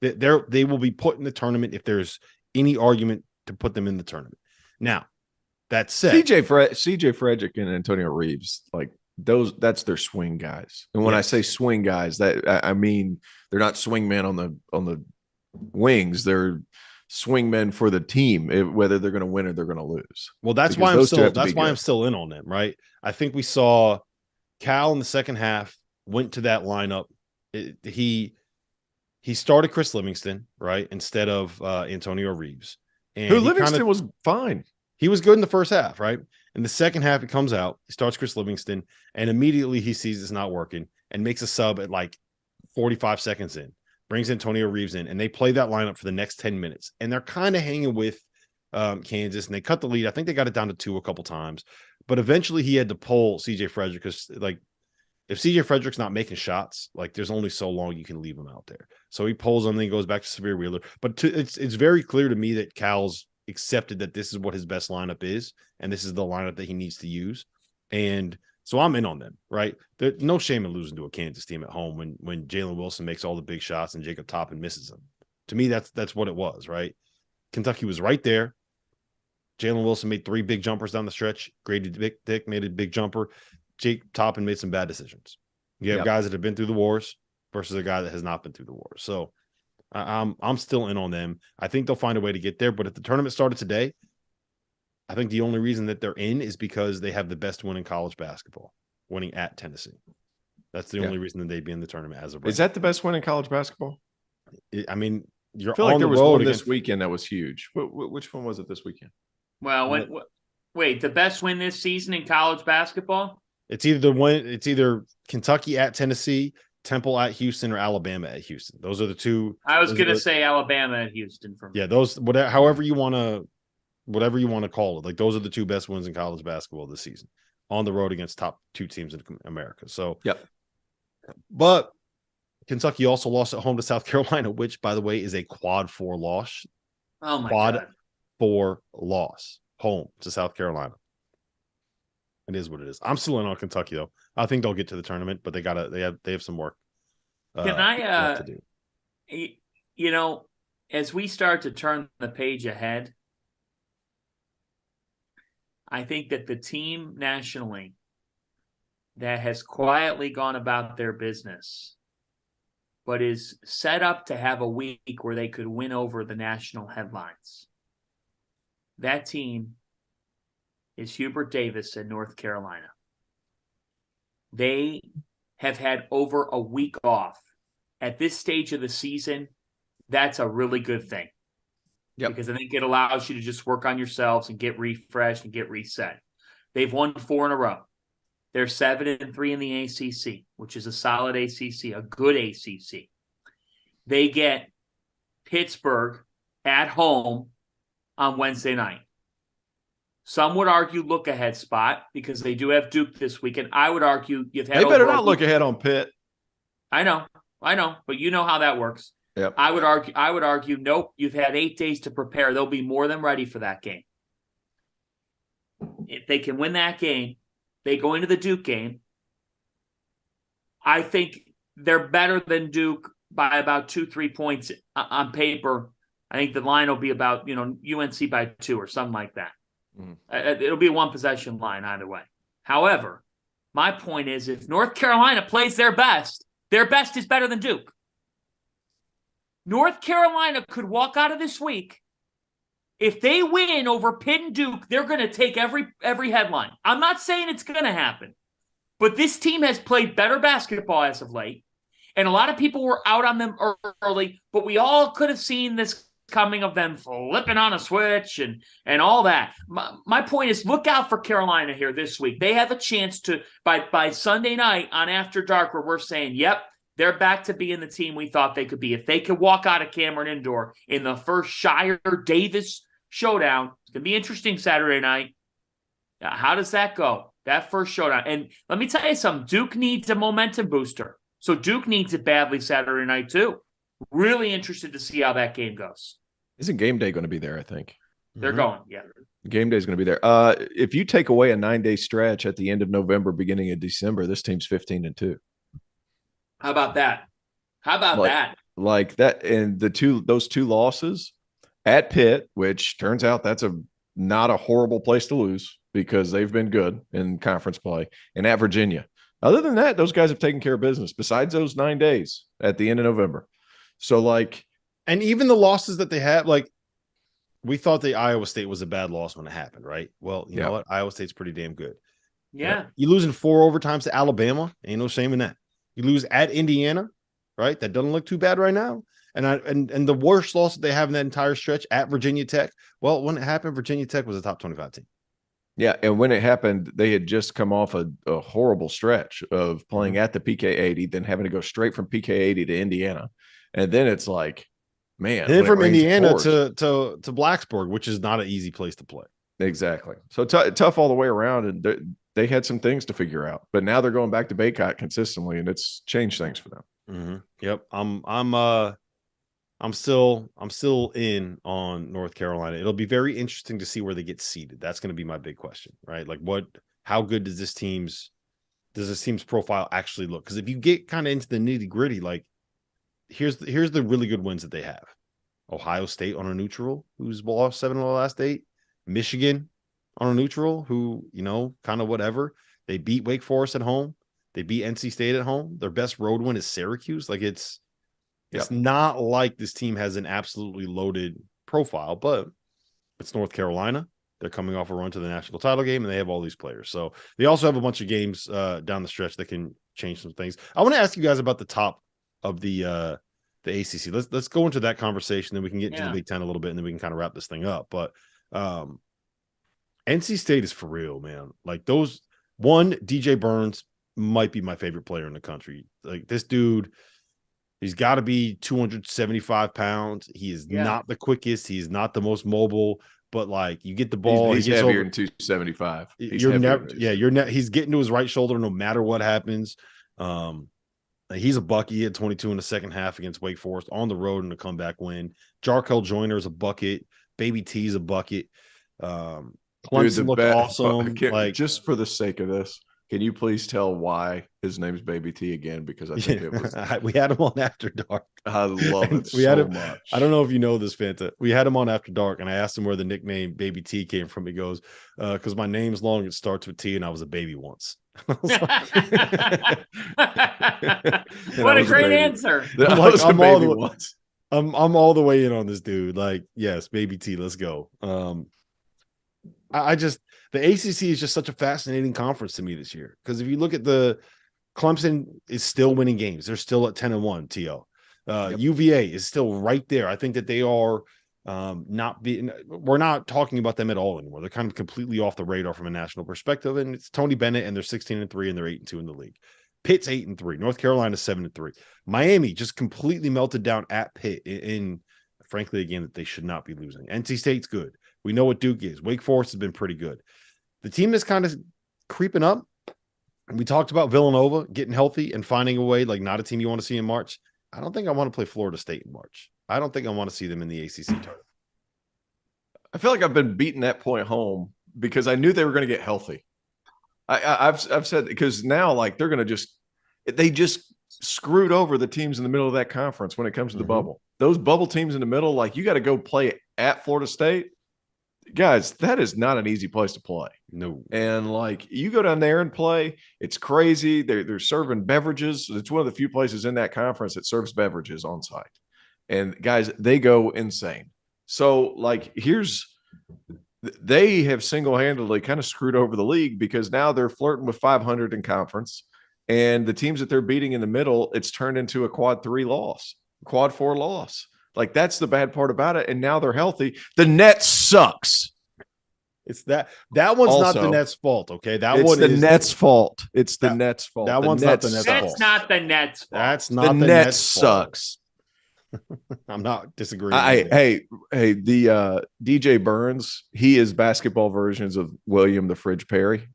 they will be put in the tournament if there's any argument to put them in the tournament. Now, that said, CJ Frederick and Antonio Reeves, like that's their swing guys. And when I say swing guys, that I mean they're not swing men on the wings. They're swingmen for the team, whether they're going to win or they're going to lose. Well, that's why I'm still in on them, right? I think we saw Cal in the second half went to that lineup. He started Chris Livingston, right, instead of Antonio Reeves. And Who Livingston was fine. He was good in the first half, right? In the second half, he comes out, he starts Chris Livingston, and immediately he sees it's not working and makes a sub at like 45 seconds in, brings Antonio Reeves in, and they play that lineup for the next 10 minutes. And they're kind of hanging with Kansas, and they cut the lead. I think they got it down to 2 a couple times, but eventually he had to pull CJ Frederick because, like, if CJ Frederick's not making shots, like, there's only so long you can leave him out there. So he pulls him, then he goes back to Severe Wheeler. But it's very clear to me that Cal's accepted that this is what his best lineup is, and this is the lineup that he needs to use. And so I'm in on them, right? There's no shame in losing to a Kansas team at home when Jalen Wilson makes all the big shots and Jacob Toppin misses them. To me, that's what it was, right? Kentucky was right there. Jalen Wilson made 3 big jumpers down the stretch. Grady Dick made a big jumper. Jake Toppin made some bad decisions. You have guys that have been through the wars versus a guy that has not been through the wars. So I'm still in on them. I think they'll find a way to get there. But if the tournament started today, I think the only reason that they're in is because they have the best win in college basketball, winning at Tennessee. That's the only reason that they'd be in the tournament as of right. Is that the best win in college basketball? I mean, you're I feel on like there the was road one against this weekend that was huge. Which one was it this weekend? Well, wait, the best win this season in college basketball? It's either Kentucky at Tennessee, Temple at Houston, or Alabama at Houston. Those are the two. I was going to say Alabama at Houston for me. Yeah, those whatever you want to call it. Like, those are the 2 best wins in college basketball this season on the road against top 2 teams in America. So, but Kentucky also lost at home to South Carolina, which, by the way, is a quad 4 loss. Oh my God. Quad 4 loss home to South Carolina. It is what it is. I'm still in on Kentucky, though. I think they'll get to the tournament, but they have some work. Can I to do. You know, as we start to turn the page ahead, I think that the team nationally that has quietly gone about their business, but is set up to have a week where they could win over the national headlines, that team is Hubert Davis in North Carolina. They have had over a week off. At this stage of the season, that's a really good thing. Because I think it allows you to just work on yourselves and get refreshed and get reset. They've won 4 in a row. They're 7-3 in the ACC, which is a solid ACC, a good ACC. They get Pittsburgh at home on Wednesday night. Some would argue look ahead spot because they do have Duke this weekend. I would argue you've had. They better not look ahead on Pitt. I know, but you know how that works. Yep. I would argue, nope, you've had 8 days to prepare. They'll be more than ready for that game. If they can win that game, they go into the Duke game. I think they're better than Duke by about 2-3 points on paper. I think the line will be about, UNC by 2 or something like that. It'll be a 1-possession line either way. However, my point is, if North Carolina plays their best is better than Duke. North Carolina could walk out of this week. If they win over Pitt and Duke, they're going to take every headline. I'm not saying it's going to happen, but this team has played better basketball as of late, and a lot of people were out on them early, but we all could have seen this coming of them flipping on a switch and all that. My point is, look out for Carolina here this week. They have a chance to, by Sunday night on After Dark, where we're saying, yep, they're back to being the team we thought they could be. If they could walk out of Cameron Indoor in the first Shire-Davis showdown, it's going to be interesting Saturday night. How does that go? That first showdown. And let me tell you something. Duke needs a momentum booster. So Duke needs it badly Saturday night too. Really interested to see how that game goes. Isn't game day going to be there, I think? They're going, yeah. Game day is going to be there. If you take away a 9-day stretch at the end of November, beginning of December, this team's 15-2. How about that? Like that, and those 2 losses at Pitt, which turns out that's not a horrible place to lose because they've been good in conference play, and at Virginia. Other than that, those guys have taken care of business besides those 9 days at the end of November. So, and even the losses that they had, we thought the Iowa State was a bad loss when it happened, right? Well, you know what? Iowa State's pretty damn good. Yeah. You lose in 4 overtimes to Alabama, ain't no shame in that. You lose at Indiana, right? That doesn't look too bad right now. And the worst loss that they have in that entire stretch at Virginia Tech. Well, when it happened, Virginia Tech was a top 25 team. Yeah, and when it happened, they had just come off a horrible stretch of playing at the PK 80, then having to go straight from PK 80 to Indiana, and then it's like, man, and then from Indiana to Blacksburg, which is not an easy place to play. Exactly. So tough all the way around, and they had some things to figure out. But now they're going back to Baycott consistently, and it's changed things for them. Mm-hmm. Yep, I'm still in on North Carolina. It'll be very interesting to see where they get seated. That's going to be my big question, right? Like how good does this team's profile actually look? Because if you get kind of into the nitty gritty, like here's the really good wins that they have. Ohio State on a neutral, who's lost 7 of the last 8. Michigan on a neutral, who, kind of whatever. They beat Wake Forest at home. They beat NC State at home. Their best road win is Syracuse. Like it's not like this team has an absolutely loaded profile, but it's North Carolina. They're coming off a run to the national title game, and they have all these players. So they also have a bunch of games down the stretch that can change some things. I want to ask you guys about the top of the ACC. Let's go into that conversation, then we can get into the Big Ten a little bit, and then we can kind of wrap this thing up. But NC State is for real, man. Like DJ Burns might be my favorite player in the country. Like this dude. He's got to be 275 pounds. He is not the quickest. He's not the most mobile, but like you get the ball. He's heavier than 275. He's getting to his right shoulder no matter what happens. He's a bucket. He had 22 in the second half against Wake Forest on the road in a comeback win. Jarkel Joyner is a bucket. Baby T is a bucket. Clemson looked awesome. Just for the sake of this, can you please tell why his name's Baby T again? Because I think it was. We had him on After Dark. I love it much. I don't know if you know this, Fanta. We had him on After Dark, and I asked him where the nickname Baby T came from. He goes, because my name's long, it starts with T, and I was a baby once. What a great answer. I'm all the way in on this dude. Like, yes, Baby T, let's go. The ACC is just such a fascinating conference to me this year, because if you look at Clemson is still winning games. They're still at 10-1. UVA is still right there. I think that they are we're not talking about them at all anymore. They're kind of completely off the radar from a national perspective. And it's Tony Bennett, and they're 16-3, and they're 8-2 in the league. Pitt's 8-3. North Carolina 7-3. Miami just completely melted down at Pitt in frankly, again, that they should not be losing. NC State's good. We know what Duke is. Wake Forest has been pretty good. The team is kind of creeping up. We talked about Villanova getting healthy and finding a way, like not a team you want to see in March. I don't think I want to play Florida State in March. I don't think I want to see them in the ACC tournament. I feel like I've been beating that point home because I knew they were going to get healthy. I've said, because now like they're going to they just screwed over the teams in the middle of that conference when it comes to the bubble. Those bubble teams in the middle, like you got to go play at Florida State. Guys, that is not an easy place to play. No. And like you go down there and play, it's crazy. They're serving beverages. It's one of the few places in that conference that serves beverages on site. And guys, they go insane. So like they have single-handedly kind of screwed over the league because now they're flirting with 500 in conference, and the teams that they're beating in the middle, it's turned into a quad 4 loss. Like that's the bad part about it. And now they're healthy. The net sucks. It's that one's also not the Nets' fault. Okay. It's the Nets' fault. It's the Nets' fault. That one's not the Nets' fault. That's not the Nets' fault. That's not the Nets sucks. I'm not disagreeing. The DJ Burns, he is basketball versions of William the Fridge Perry.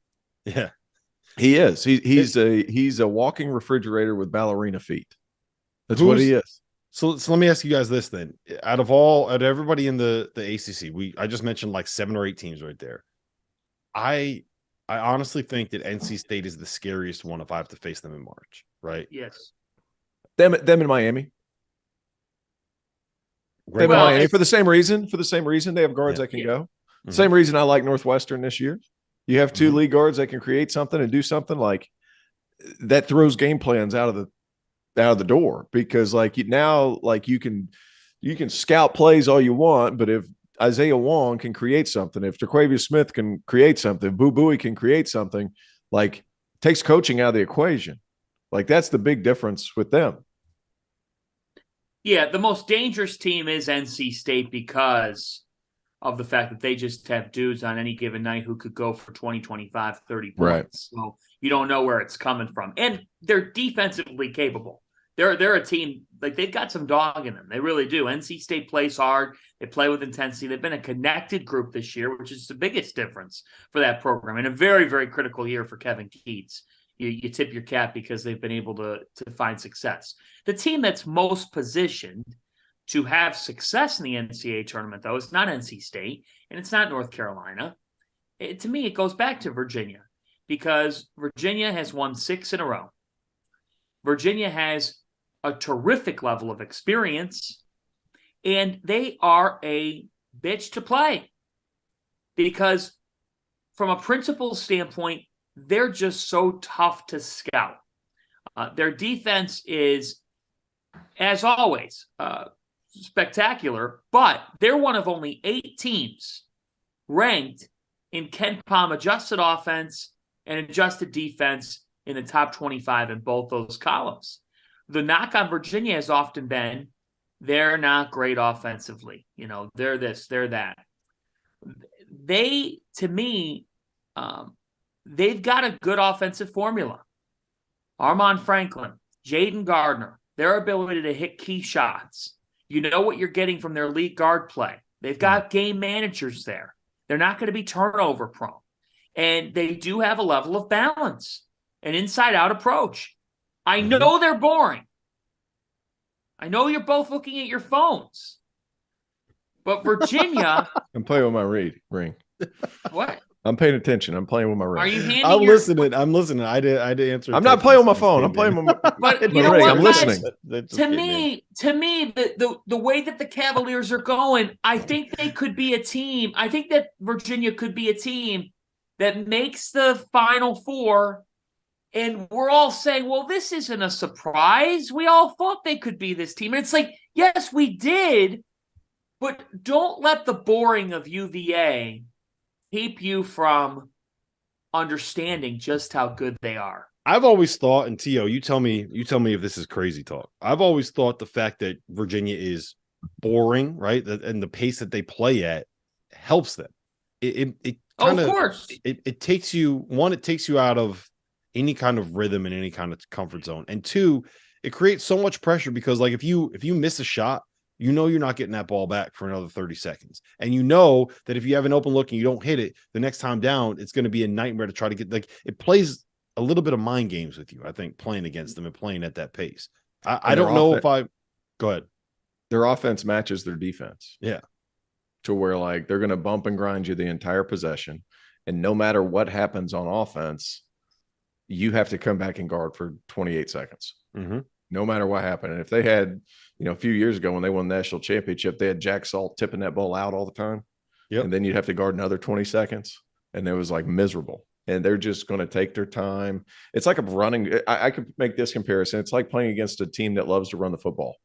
Yeah. He is. He's a walking refrigerator with ballerina feet. That's what he is. So let me ask you guys this then. Out of everybody in the ACC, I just mentioned like 7 or 8 teams right there. I honestly think that NC State is the scariest one if I have to face them in March, right? Yes. Them in Miami. Miami for the same reason. They have guards that can go. Mm-hmm. Same reason I like Northwestern this year. You have 2 league guards that can create something and do something like that. Throws game plans out of the door, because like now, like you can scout plays all you want, but if Isaiah Wong can create something, if Terquavius Smith can create something, if Boo Buie can create something, like takes coaching out of the equation. Like that's the big difference with them. Yeah, the most dangerous team is NC State because of the fact that they just have dudes on any given night who could go for 20, 25, 30 Right. points. So you don't know where it's coming from. And they're defensively capable. They're a team, like they've got some dog in them. They really do. NC State plays hard. They play with intensity. They've been a connected group this year, which is the biggest difference for that program. And a very, very critical year for Kevin Keats. You tip your cap because they've been able to find success. The team that's most positioned to have success in the NCAA tournament, though, it's not NC State and it's not North Carolina. To me, it goes back to Virginia because Virginia has won 6 in a row. Virginia has a terrific level of experience, and they are a bitch to play because from a principal standpoint, they're just so tough to scout. Their defense is, as always, spectacular, but they're one of only 8 teams ranked in Ken Palm adjusted offense and adjusted defense in the top 25 in both those columns. The knock on Virginia has often been they're not great offensively. You know, they're this, they're that. They, to me, they've got a good offensive formula. Armand Franklin, Jaden Gardner, their ability to hit key shots. You know what you're getting from their lead guard play. They've got game managers there. They're not going to be turnover prone. And they do have a level of balance, an inside-out approach. I know they're boring. I know you're both looking at your phones. But Virginia... I'm playing with my ring. What? I'm paying attention. I'm playing with my ring. Are you handing I'm listening. I'm listening. I did answer. I'm not playing with my phone. I'm playing with my But my you know ring. what, I'm guys? listening. To me, the way that the Cavaliers are going, I think they could be a team. I think that Virginia could be a team that makes the Final Four. And we're all saying, well, this isn't a surprise. We all thought they could be this team. And it's like, yes, we did. But don't let the boring of UVA keep you from understanding just how good they are. I've always thought, and T.O., you tell me if this is crazy talk. I've always thought the fact that Virginia is boring, right, and the pace that they play at helps them. It kinda, of course. It takes you, one, it takes you out of any kind of rhythm and any kind of comfort zone. And 2, it creates so much pressure because, like, if you miss a shot, you know you're not getting that ball back for another 30 seconds. And you know that if you have an open look and you don't hit it, the next time down, it's going to be a nightmare to try to get, like, it plays a little bit of mind games with you, I think, playing against them and playing at that pace. I don't know if I – go ahead. Their offense matches their defense. Yeah. To where, like, they're going to bump and grind you the entire possession. And no matter what happens on offense, you have to come back and guard for 28 seconds. No matter what happened. And if they had, a few years ago when they won the national championship, they had Jack Salt tipping that ball out all the time. Yep. And then you'd have to guard another 20 seconds. And it was like miserable. And they're just going to take their time. It's like a running. I could make this comparison. It's like playing against a team that loves to run the football.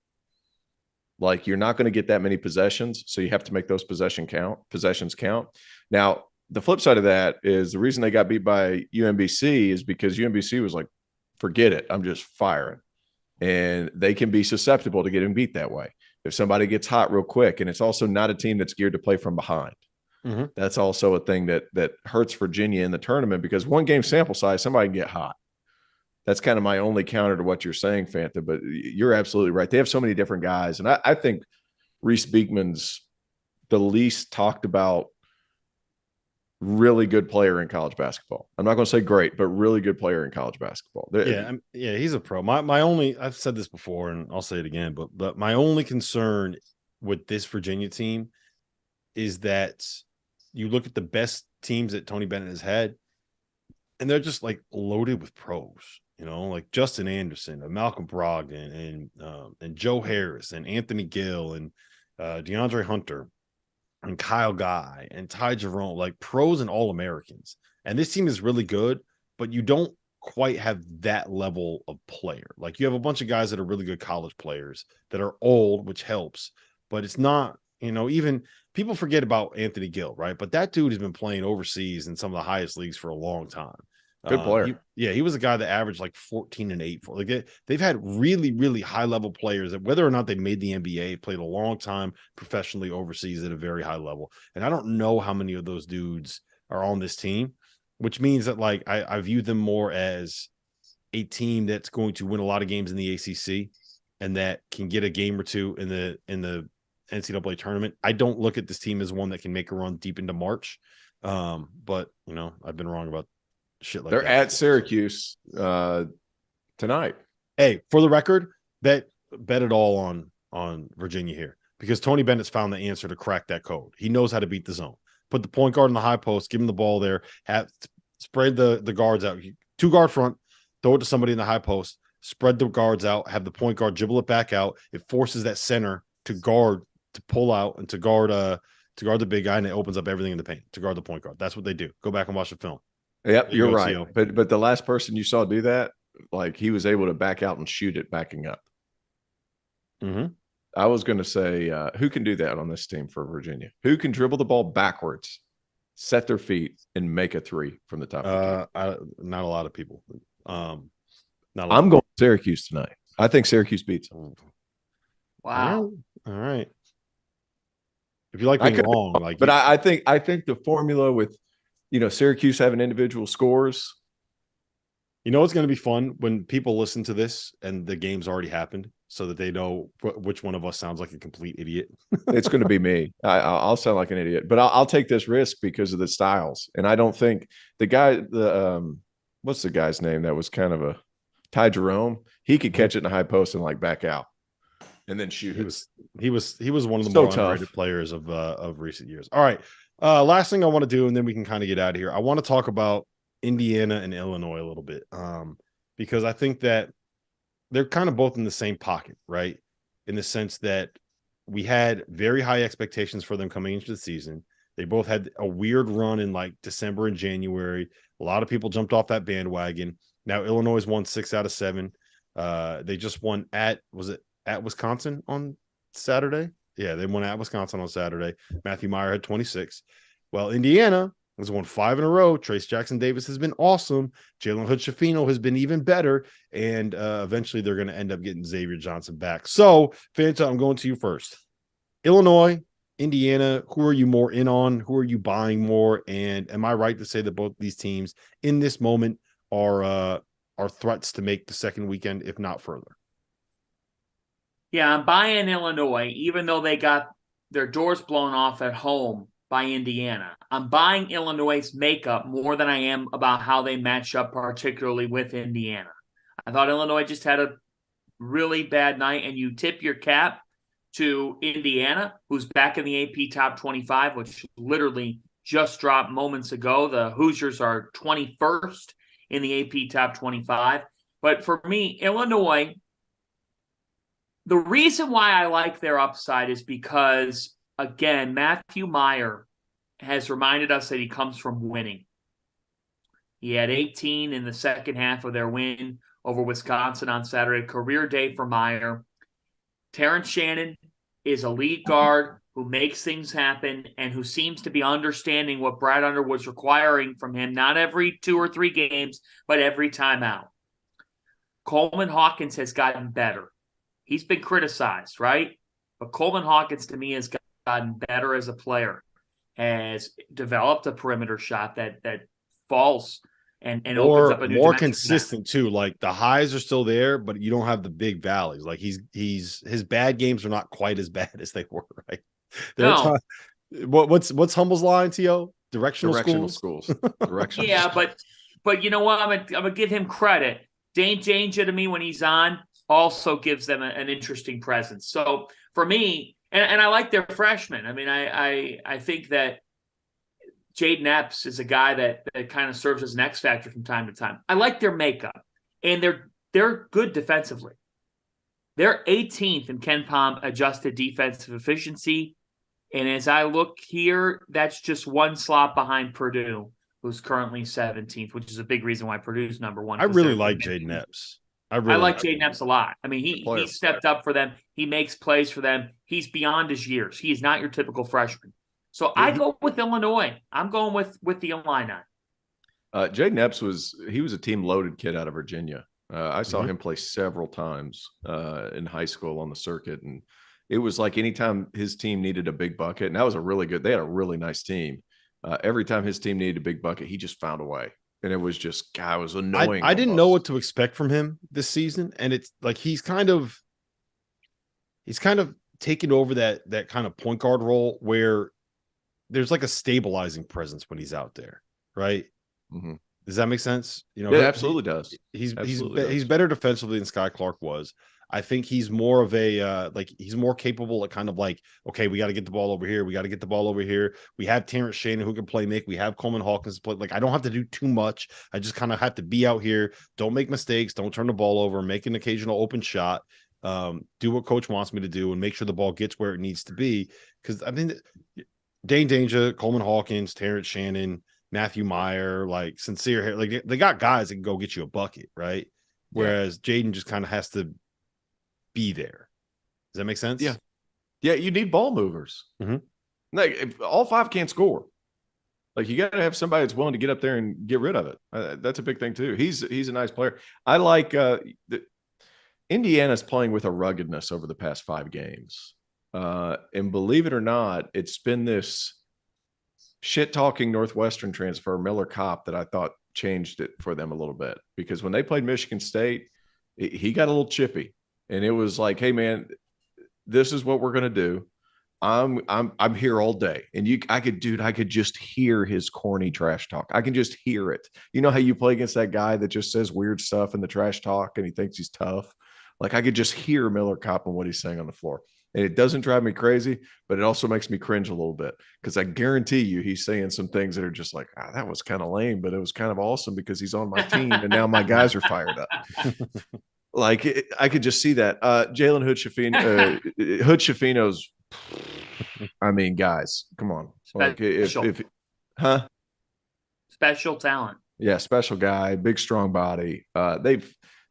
Like, you're not going to get that many possessions. So you have to make those possessions count. Now, the flip side of that is the reason they got beat by UMBC is because UMBC was like, forget it. I'm just firing. And they can be susceptible to getting beat that way. If somebody gets hot real quick, and it's also not a team that's geared to play from behind. That's also a thing that hurts Virginia in the tournament because one game sample size, somebody can get hot. That's kind of my only counter to what you're saying, Fanta, but you're absolutely right. They have so many different guys. And I think Reese Beekman's the least talked about really good player in college basketball. I'm not going to say great, but really good player in college basketball. Yeah, he's a pro. My only, I've said this before and I'll say it again, but my only concern with this Virginia team is that you look at the best teams that Tony Bennett has had, and they're just like loaded with pros, like Justin Anderson and Malcolm Brogdon and Joe Harris and Anthony Gill and DeAndre Hunter and Kyle Guy and Ty Jerome, like pros and All-Americans. And this team is really good, but you don't quite have that level of player. Like, you have a bunch of guys that are really good college players that are old, which helps, but it's not, even people forget about Anthony Gill, right? But that dude has been playing overseas in some of the highest leagues for a long time. Good player. He was a guy that averaged like 14 and 8 for. Like they've had really, really high level players that whether or not they made the NBA, played a long time professionally overseas at a very high level. And I don't know how many of those dudes are on this team, which means that like I view them more as a team that's going to win a lot of games in the ACC and that can get a game or two in the NCAA tournament. I don't look at this team as one that can make a run deep into March. But I've been wrong about shit like They're that. They're at Syracuse tonight. Hey, for the record, bet it all on Virginia here because Tony Bennett's found the answer to crack that code. He knows how to beat the zone. Put the point guard in the high post, give him the ball there, spread the guards out. 2-guard front, throw it to somebody in the high post, spread the guards out, have the point guard dribble it back out. It forces that center to pull out and to guard the big guy, and it opens up everything in the paint to guard the point guard. That's what they do. Go back and watch the film. Yep, you're right. But the last person you saw do that, like he was able to back out and shoot it backing up. Mm-hmm. I was going to say, who can do that on this team for Virginia? Who can dribble the ball backwards, set their feet, and make a three from the top? Not a lot of people. I'm going Syracuse tonight. I think Syracuse beats them. Wow. All right. If you like being wrong, I think the formula with Syracuse having individual scores. It's going to be fun when people listen to this and the game's already happened so that they know which one of us sounds like a complete idiot. It's going to be me. I'll sound like an idiot, but I'll take this risk because of the styles. And I don't think the guy, what's the guy's name that was kind of a Ty Jerome? He could catch it in the high post and like back out and then shoot. He was one of the more underrated players of recent years. All right. Last thing I want to do, and then we can kind of get out of here. I want to talk about Indiana and Illinois a little bit, because I think that they're kind of both in the same pocket, right? In the sense that we had very high expectations for them coming into the season. They both had a weird run in like December and January. A lot of people jumped off that bandwagon. Now Illinois won 6 out of 7. They just won at Wisconsin on Saturday? Yeah, they won at Wisconsin on Saturday. Matthew Meyer had 26. Well, Indiana has won 5 in a row. Trace Jackson Davis has been awesome. Jalen Hood-Schifino has been even better. And eventually they're going to end up getting Xavier Johnson back. So, Fanta, I'm going to you first. Illinois, Indiana, who are you more in on? Who are you buying more? And am I right to say that both these teams in this moment are threats to make the second weekend, if not further? Yeah, I'm buying Illinois, even though they got their doors blown off at home by Indiana. I'm buying Illinois' makeup more than I am about how they match up, particularly with Indiana. I thought Illinois just had a really bad night, and you tip your cap to Indiana, who's back in the AP Top 25, which literally just dropped moments ago. The Hoosiers are 21st in the AP Top 25. But for me, Illinois, the reason why I like their upside is because, again, Matthew Meyer has reminded us that he comes from winning. He had 18 in the second half of their win over Wisconsin on Saturday. Career day for Meyer. Terrence Shannon is a lead guard who makes things happen and who seems to be understanding what Brad Underwood's requiring from him, not every 2 or 3 games, but every time out. Coleman Hawkins has gotten better. He's been criticized, right? But Coleman Hawkins, to me, has gotten better as a player, has developed a perimeter shot that falls and opens up a new more consistent too. Like the highs are still there, but you don't have the big valleys. Like his bad games are not quite as bad as they were, right? No. What's Humble's line, T.O.? Directional schools. Directional. Yeah, but you know what? I'm gonna give him credit. Dane Danger to me when he's on also gives them an interesting presence. So for me, and I like their freshmen. I mean, I think that Jaden Epps is a guy that kind of serves as an X factor from time to time. I like their makeup, and they're good defensively. They're 18th in Ken Pom adjusted defensive efficiency, and as I look here, that's just one slot behind Purdue, who's currently 17th, which is a big reason why Purdue's number 1. I really like Jaden Epps. I like Jaden Epps a lot. I mean, he stepped up for them. He makes plays for them. He's beyond his years. He is not your typical freshman. So I go with Illinois. I'm going with the Illini. Jaden Epps was a team loaded kid out of Virginia. I saw him play several times in high school on the circuit, and it was like anytime his team needed a big bucket, and that was they had a really nice team. Every time his team needed a big bucket, he just found a way, and it was just it was annoying. I didn't know what to expect from him this season, and it's like he's kind of taken over that kind of point guard role where there's like a stabilizing presence when he's out there, right? Mm-hmm. Does that make sense? It absolutely does. He's better defensively than Sky Clark was. I think he's more of a he's more capable at kind of like, okay, we got to get the ball over here. We got to get the ball over here. We have Terrence Shannon who can play make. We have Coleman Hawkins to play. Like, I don't have to do too much. I just kind of have to be out here. Don't make mistakes. Don't turn the ball over. Make an occasional open shot. Do what coach wants me to do and make sure the ball gets where it needs to be. Because I mean, Dane Danger, Coleman Hawkins, Terrence Shannon, Matthew Meyer, like Sincere, like they got guys that can go get you a bucket, right? Whereas Jaden just kind of has to be there. Does that make sense? Yeah. You need ball movers. Mm-hmm. Like, all five can't score. Like, you got to have somebody that's willing to get up there and get rid of it. That's a big thing too. He's a nice player. I like Indiana's playing with a ruggedness over the past 5 games. And believe it or not, it's been this shit-talking Northwestern transfer, Miller Kopp, that I thought changed it for them a little bit. Because when they played Michigan State, he got a little chippy. And it was like, hey, man, this is what we're going to do. I'm here all day. And I could just hear his corny trash talk. I can just hear it. You know how you play against that guy that just says weird stuff in the trash talk and he thinks he's tough? Like, I could just hear Miller Kopp and what he's saying on the floor. And it doesn't drive me crazy, but it also makes me cringe a little bit, because I guarantee you he's saying some things that are just like, that was kind of lame, but it was kind of awesome because he's on my team and now my guys are fired up. Like, I could just see that. Jalen Hood Schifino's, I mean, guys, come on. Like, Special talent. Yeah, special guy, big, strong body.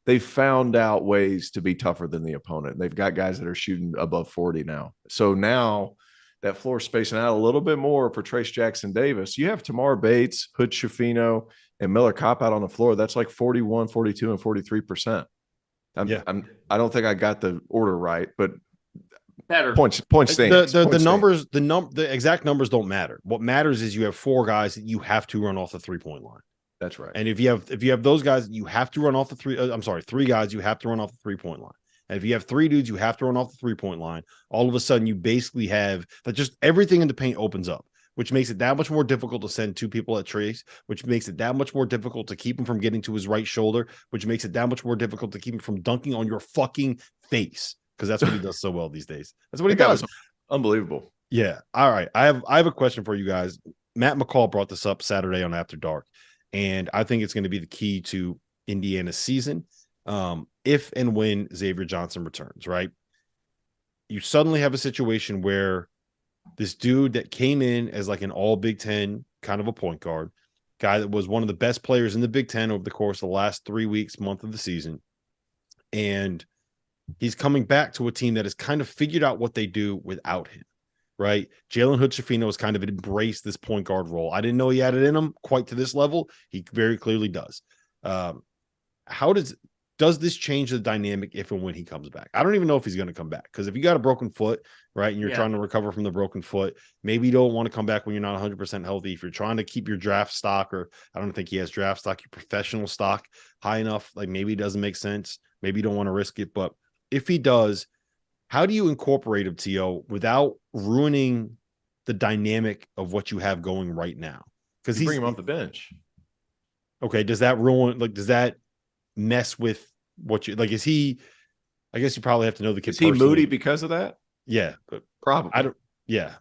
They've found out ways to be tougher than the opponent. They've got guys that are shooting above 40 now. So now that floor spacing out a little bit more for Trace Jackson Davis. You have Tamar Bates, Hood Schifino, and Miller Kopp out on the floor. That's like 41, 42, and 43%. I don't think I got the order right, but better point stands. The exact numbers don't matter. What matters is you have 4 guys that you have to run off the 3-point line. That's right. And if you have those guys, you have to run off the 3 guys, you have to run off the 3-point line. And if you have 3 dudes, you have to run off the 3-point line. All of a sudden, you basically have that, just everything in the paint opens up, which makes it that much more difficult to send 2 people at Trace, which makes it that much more difficult to keep him from getting to his right shoulder, which makes it that much more difficult to keep him from dunking on your fucking face, because that's what he does so well these days. That's what he does. Unbelievable. Yeah. All right. I have a question for you guys. Matt McCall brought this up Saturday on After Dark, and I think it's going to be the key to Indiana's season. If and when Xavier Johnson returns, right? You suddenly have a situation where this dude that came in as like an all Big Ten kind of a point guard, guy that was one of the best players in the Big Ten over the course of the last 3 weeks, month of the season. And he's coming back to a team that has kind of figured out what they do without him, right? Jalen Hood Schifino has kind of embraced this point guard role. I didn't know he had it in him quite to this level. He very clearly does. How does this change the dynamic if and when he comes back? I don't even know if he's going to come back, because if you got a broken foot, right, and you're trying to recover from the broken foot, maybe you don't want to come back when you're not 100% healthy. If you're trying to keep your draft stock, or I don't think he has draft stock, your professional stock high enough, like maybe it doesn't make sense. Maybe you don't want to risk it. But if he does, how do you incorporate him, T.O., without ruining the dynamic of what you have going right now? Because bring him off the bench. Okay, does that ruin? Like, does that mess with what you like? Is he? I guess you probably have to know the kid. Is he moody because of that? Yeah, but probably. I don't. Yeah.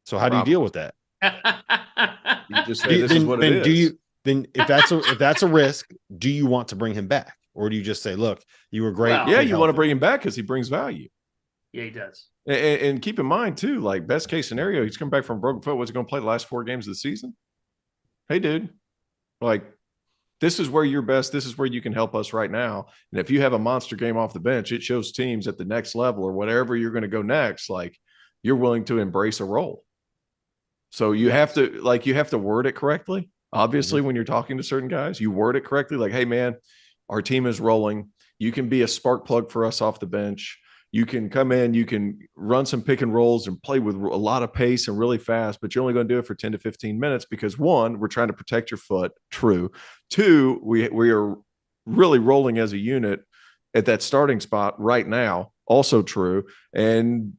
So how do you deal with that? You just say this is what it is. If that's a risk, do you want to bring him back, or do you just say, look, you were great? Well, yeah, you want to bring him back because he brings value. Yeah, he does. And keep in mind too, like, best case scenario, he's coming back from a broken foot. Was he going to play the last 4 games of the season? Hey, dude, like, this is where you're best. This is where you can help us right now. And if you have a monster game off the bench, it shows teams at the next level or whatever you're going to go next, like, you're willing to embrace a role. So you have to word it correctly. Obviously, when you're talking to certain guys, you word it correctly. Like, hey, man, our team is rolling. You can be a spark plug for us off the bench. You can come in, you can run some pick and rolls and play with a lot of pace and really fast, but you're only going to do it for 10 to 15 minutes because, one, we're trying to protect your foot. True. Two, we are really rolling as a unit at that starting spot right now. Also true. And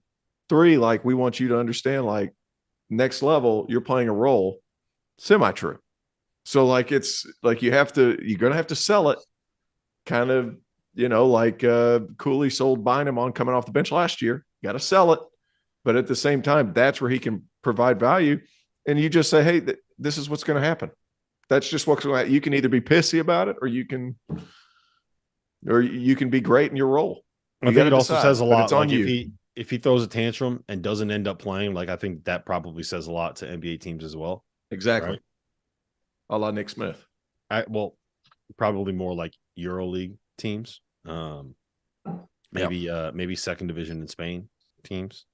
three, like, we want you to understand, like, next level, you're playing a role. Semi-true. So, like, it's like you're going to have to sell it kind of, like Cooley sold Bynum on coming off the bench last year. Got to sell it. But at the same time, that's where he can provide value. And you just say, hey, this is what's going to happen. That's just what's going to happen. You can either be pissy about it or you can be great in your role. I think it also says a lot. It's on you. If he throws a tantrum and doesn't end up playing, like, I think that probably says a lot to NBA teams as well. Exactly. Right? A la Nick Smith. Probably more like EuroLeague teams. Maybe second division in Spain teams.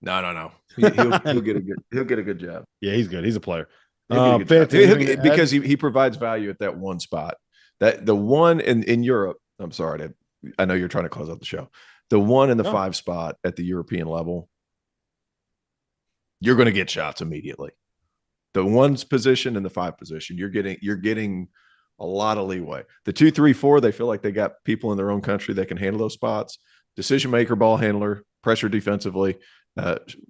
No. He'll get a good job. Yeah, he's good. He's a player. Because he provides value at that one spot. That the one in Europe. I'm sorry, I know you're trying to close out the show. The one in the 5 spot at the European level, you're going to get shots immediately. The 1's position and the 5 position, you're getting a lot of leeway. The 2, 3, 4, they feel like they got people in their own country that can handle those spots. Decision maker, ball handler, pressure defensively,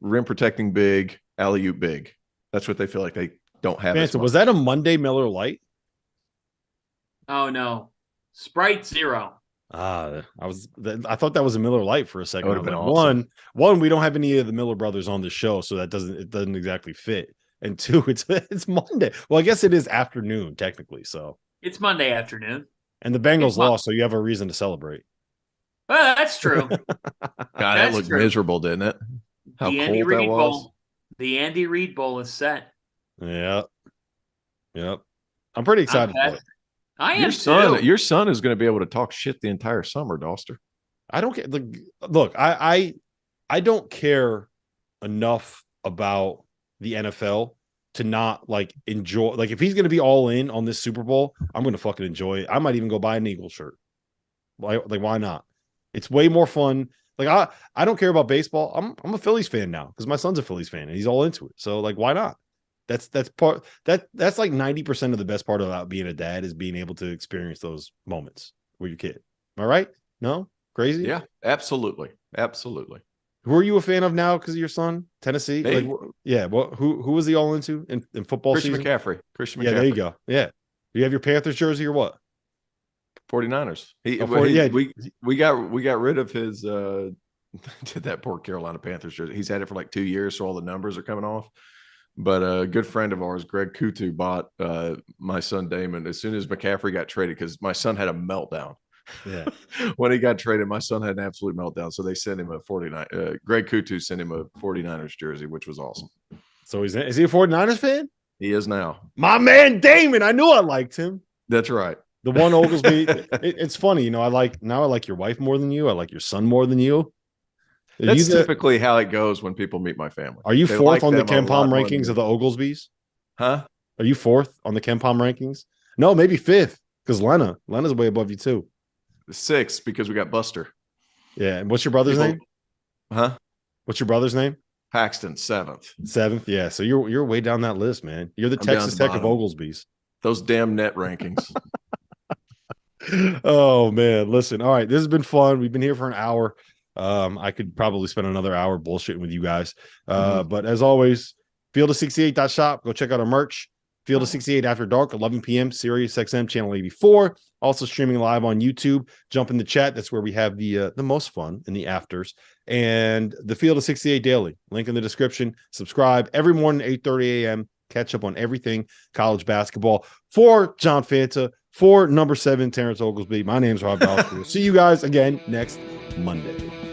rim protecting big, alley-oop big. That's what they feel like they don't have. Fanta, was that a Monday Miller Lite? Oh no, Sprite Zero. I thought that was a Miller Lite for a second. That would have been awesome. One, we don't have any of the Miller brothers on the show, so it doesn't exactly fit. And two, it's Monday. Well, I guess it is afternoon technically. So it's Monday afternoon, and the Bengals lost, so you have a reason to celebrate. Well, that's true. God, that looked miserable, didn't it? How the cold Andy Reid that was. Bowl. The Andy Reid Bowl is set. Yep. I'm pretty excited for it. I am too. Your son is going to be able to talk shit the entire summer, Doster. I don't care. Look, I don't care enough about the NFL to not like enjoy. Like, if he's going to be all in on this Super Bowl, I'm going to fucking enjoy it. I might even go buy an Eagle shirt. Why not? It's way more fun. Like, I don't care about baseball. I'm a Phillies fan now because my son's a Phillies fan and he's all into it. So, like, why not? That's like 90% of the best part about being a dad is being able to experience those moments with your kid. Am I right? No? Crazy? Yeah, absolutely. Who are you a fan of now because of your son? Tennessee? Hey. Who was he all into in football Christian season? McCaffrey. Christian McCaffrey. Yeah, there you go. Yeah. Do you have your Panthers jersey or what? 49ers. We got rid of his that poor Carolina Panthers jersey. He's had it for like 2 years, so all the numbers are coming off. But a good friend of ours, Greg Kutu, bought my son Damon as soon as McCaffrey got traded because my son had a meltdown. Yeah. When he got traded, my son had an absolute meltdown. So they sent him a 49. Greg Kutu sent him a 49ers jersey, which was awesome. So is he a 49ers fan? He is now. My man Damon. I knew I liked him. That's right. The one Oglesby. It's funny, I like your wife more than you. I like your son more than you. That's typically how it goes when people meet my family. Are you fourth on the KenPom rankings of the Oglesbys? Huh? Are you fourth on the KenPom rankings? No, maybe fifth because Lena's way above you too. Sixth because we got Buster. Yeah, and what's your brother's name? Huh? What's your brother's name? Paxton, seventh. Yeah. So you're way down that list, man. You're the Texas Tech of Oglesby's. Those damn net rankings. Oh man, listen. All right, this has been fun. We've been here for an hour. I could probably spend another hour bullshitting with you guys. But as always, field68.shop. Go check out our merch. Field of 68 After Dark, 11 p.m. Sirius XM channel 84. Also streaming live on YouTube. Jump in the chat. That's where we have the most fun in the afters. And the Field of 68 Daily. Link in the description. Subscribe every morning, 8:30 a.m. Catch up on everything college basketball. For John Fanta, for number 7, Terrence Oglesby. My name's Rob Bowles. See you guys again next Monday.